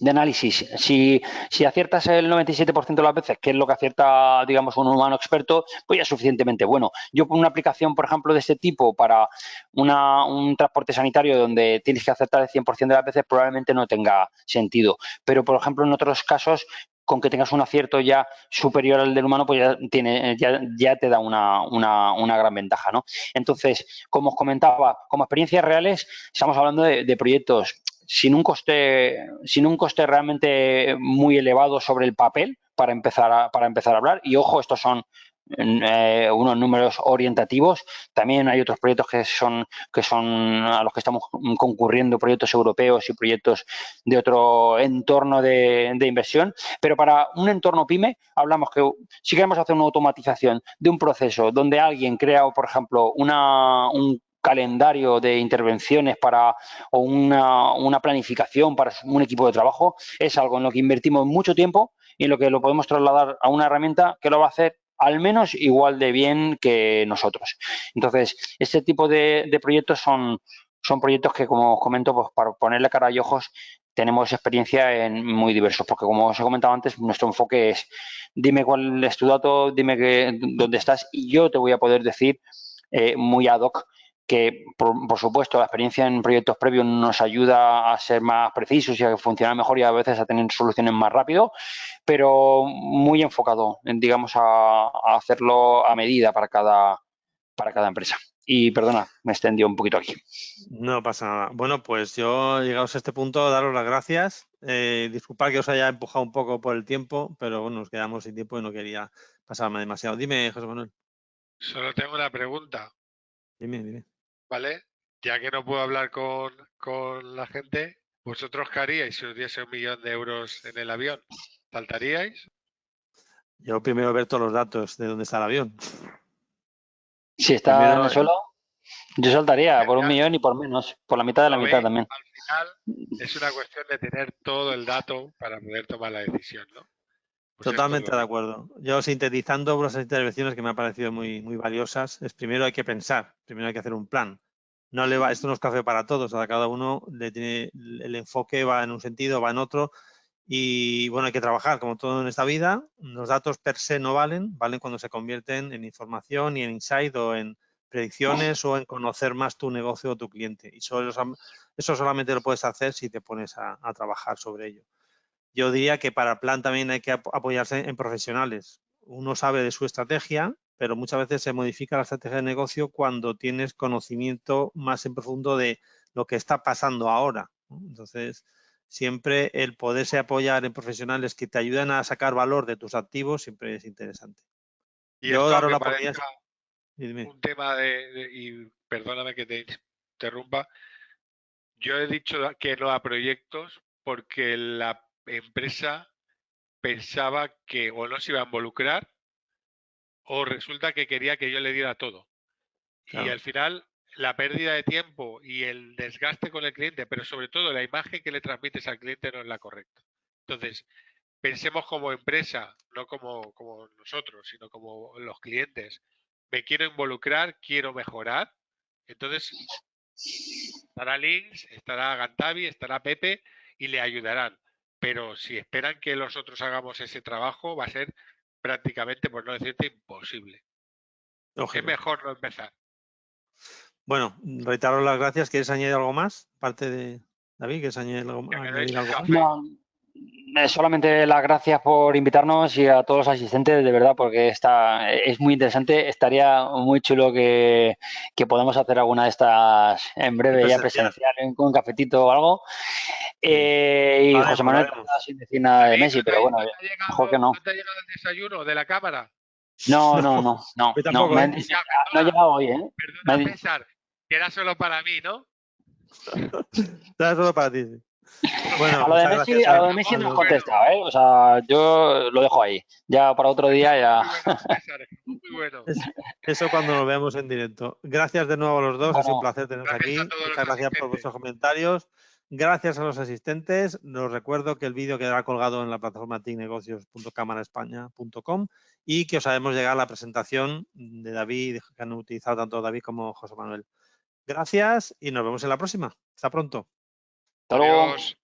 de análisis. Si aciertas el 97% de las veces, que es lo que acierta, digamos, un humano experto, pues ya es suficientemente bueno. Yo con una aplicación, por ejemplo, de este tipo para un transporte sanitario donde tienes que acertar el 100% de las veces, probablemente no tenga sentido. Pero, por ejemplo, en otros casos, con que tengas un acierto ya superior al del humano, pues ya te da una gran ventaja, ¿no? Entonces, como os comentaba, como experiencias reales, estamos hablando de proyectos sin un coste realmente muy elevado sobre el papel para empezar a hablar. Y ojo, estos son unos números orientativos. También hay otros proyectos que son a los que estamos concurriendo, proyectos europeos y proyectos de otro entorno de inversión. Pero para un entorno pyme, hablamos que si queremos hacer una automatización de un proceso donde alguien crea, por ejemplo, un calendario de intervenciones o una planificación para un equipo de trabajo, es algo en lo que invertimos mucho tiempo y en lo que lo podemos trasladar a una herramienta que lo va a hacer al menos igual de bien que nosotros. Entonces, este tipo de proyectos son proyectos que, como os comento, pues para ponerle cara y ojos, tenemos experiencia en muy diversos, porque como os he comentado antes, nuestro enfoque es dime cuál es tu dato, dime dónde estás y yo te voy a poder decir muy ad hoc que, por supuesto, la experiencia en proyectos previos nos ayuda a ser más precisos y a funcionar mejor y a veces a tener soluciones más rápido, pero muy enfocado, digamos, a hacerlo a medida para cada empresa. Y perdona, me extendió un poquito aquí. No pasa nada. Bueno, pues yo, llegados a este punto, daros las gracias. Disculpad que os haya empujado un poco por el tiempo, pero bueno, nos quedamos sin tiempo y no quería pasarme demasiado. Dime, José Manuel. Solo tengo una pregunta, Dime. ¿vale? Ya que no puedo hablar con la gente, ¿vosotros qué haríais si os diese 1.000.000 de euros en el avión? ¿Saltaríais? Yo primero ver todos los datos de dónde está el avión. Si está en Primero, el suelo, yo saltaría por 1 Ya, millón y por menos, por la mitad de la ¿lo mitad veis? también. Al final es una cuestión de tener todo el dato para poder tomar la decisión, ¿no? Pues esto es totalmente lo de mismo. acuerdo. Yo, sintetizando unas intervenciones que me han parecido muy, muy valiosas, es primero hay que pensar, primero hay que hacer un plan. Esto no es café para todos, a cada uno el enfoque va en un sentido, va en otro, y bueno, hay que trabajar, como todo en esta vida. Los datos per se no valen cuando se convierten en información y en insight o en predicciones o en conocer más tu negocio o tu cliente. Y eso solamente lo puedes hacer si te pones a trabajar sobre ello. Yo diría que para el plan también hay que apoyarse en profesionales. Uno sabe de su estrategia, pero muchas veces se modifica la estrategia de negocio cuando tienes conocimiento más en profundo de lo que está pasando ahora, ¿no? Entonces, siempre el poderse apoyar en profesionales que te ayuden a sacar valor de tus activos siempre es interesante. Y Yo esto, daros aunque la oportunidad. parezca Dime. un tema y perdóname que te interrumpa, yo he dicho que no a proyectos porque la empresa pensaba que o no se iba a involucrar o resulta que quería que yo le diera todo. Y Claro. al final la pérdida de tiempo y el desgaste con el cliente, pero sobre todo la imagen que le transmites al cliente no es la correcta. Entonces, pensemos como empresa, no como nosotros, sino como los clientes. Me quiero involucrar, quiero mejorar. Entonces, estará Links, estará Gantavi, estará Pepe y le ayudarán. Pero si esperan que nosotros hagamos ese trabajo, va a ser prácticamente, por no decirte, imposible. Es Lógico. mejor no empezar. Bueno, reitero las gracias. ¿Quieres añadir algo más? Aparte de David, ¿quieres añadir Que me deis añadir un algo más? café. No, solamente las gracias por invitarnos y a todos los asistentes, de verdad, porque es muy interesante. Estaría muy chulo que podamos hacer alguna de estas en breve, ya presencial, con un cafetito o algo. Sí. Y José Lo Manuel, haremos. sin decir nada de David, Messi, pero bueno, mejor que no. ¿no te ha llegado el desayuno de la cámara? No, No, no, no, no, hoy no, tampoco, ¿eh? Ya, no he perdona, llegado hoy, ¿eh? perdona César, que era solo para mí, ¿no? Está solo para ti. Sí. Bueno, A lo de muchas Messi, gracias a a lo de Messi Muy no has los dos. bueno, contestado, ¿eh? O sea, yo lo dejo ahí. Ya para otro día ya. muy bueno, César, muy bueno. Eso cuando nos veamos en directo. Gracias de nuevo a los dos, ha sido un Bueno, placer teneros Gracias a aquí. todos los Muchas gracias por asistentes. vuestros comentarios. Gracias a los asistentes. Os recuerdo que el vídeo quedará colgado en la plataforma ticnegocios.camaraespaña.com y que os haremos llegar la presentación de David, que han utilizado tanto David como José Manuel. Gracias y nos vemos en la próxima. Hasta pronto. hasta luego. Adiós.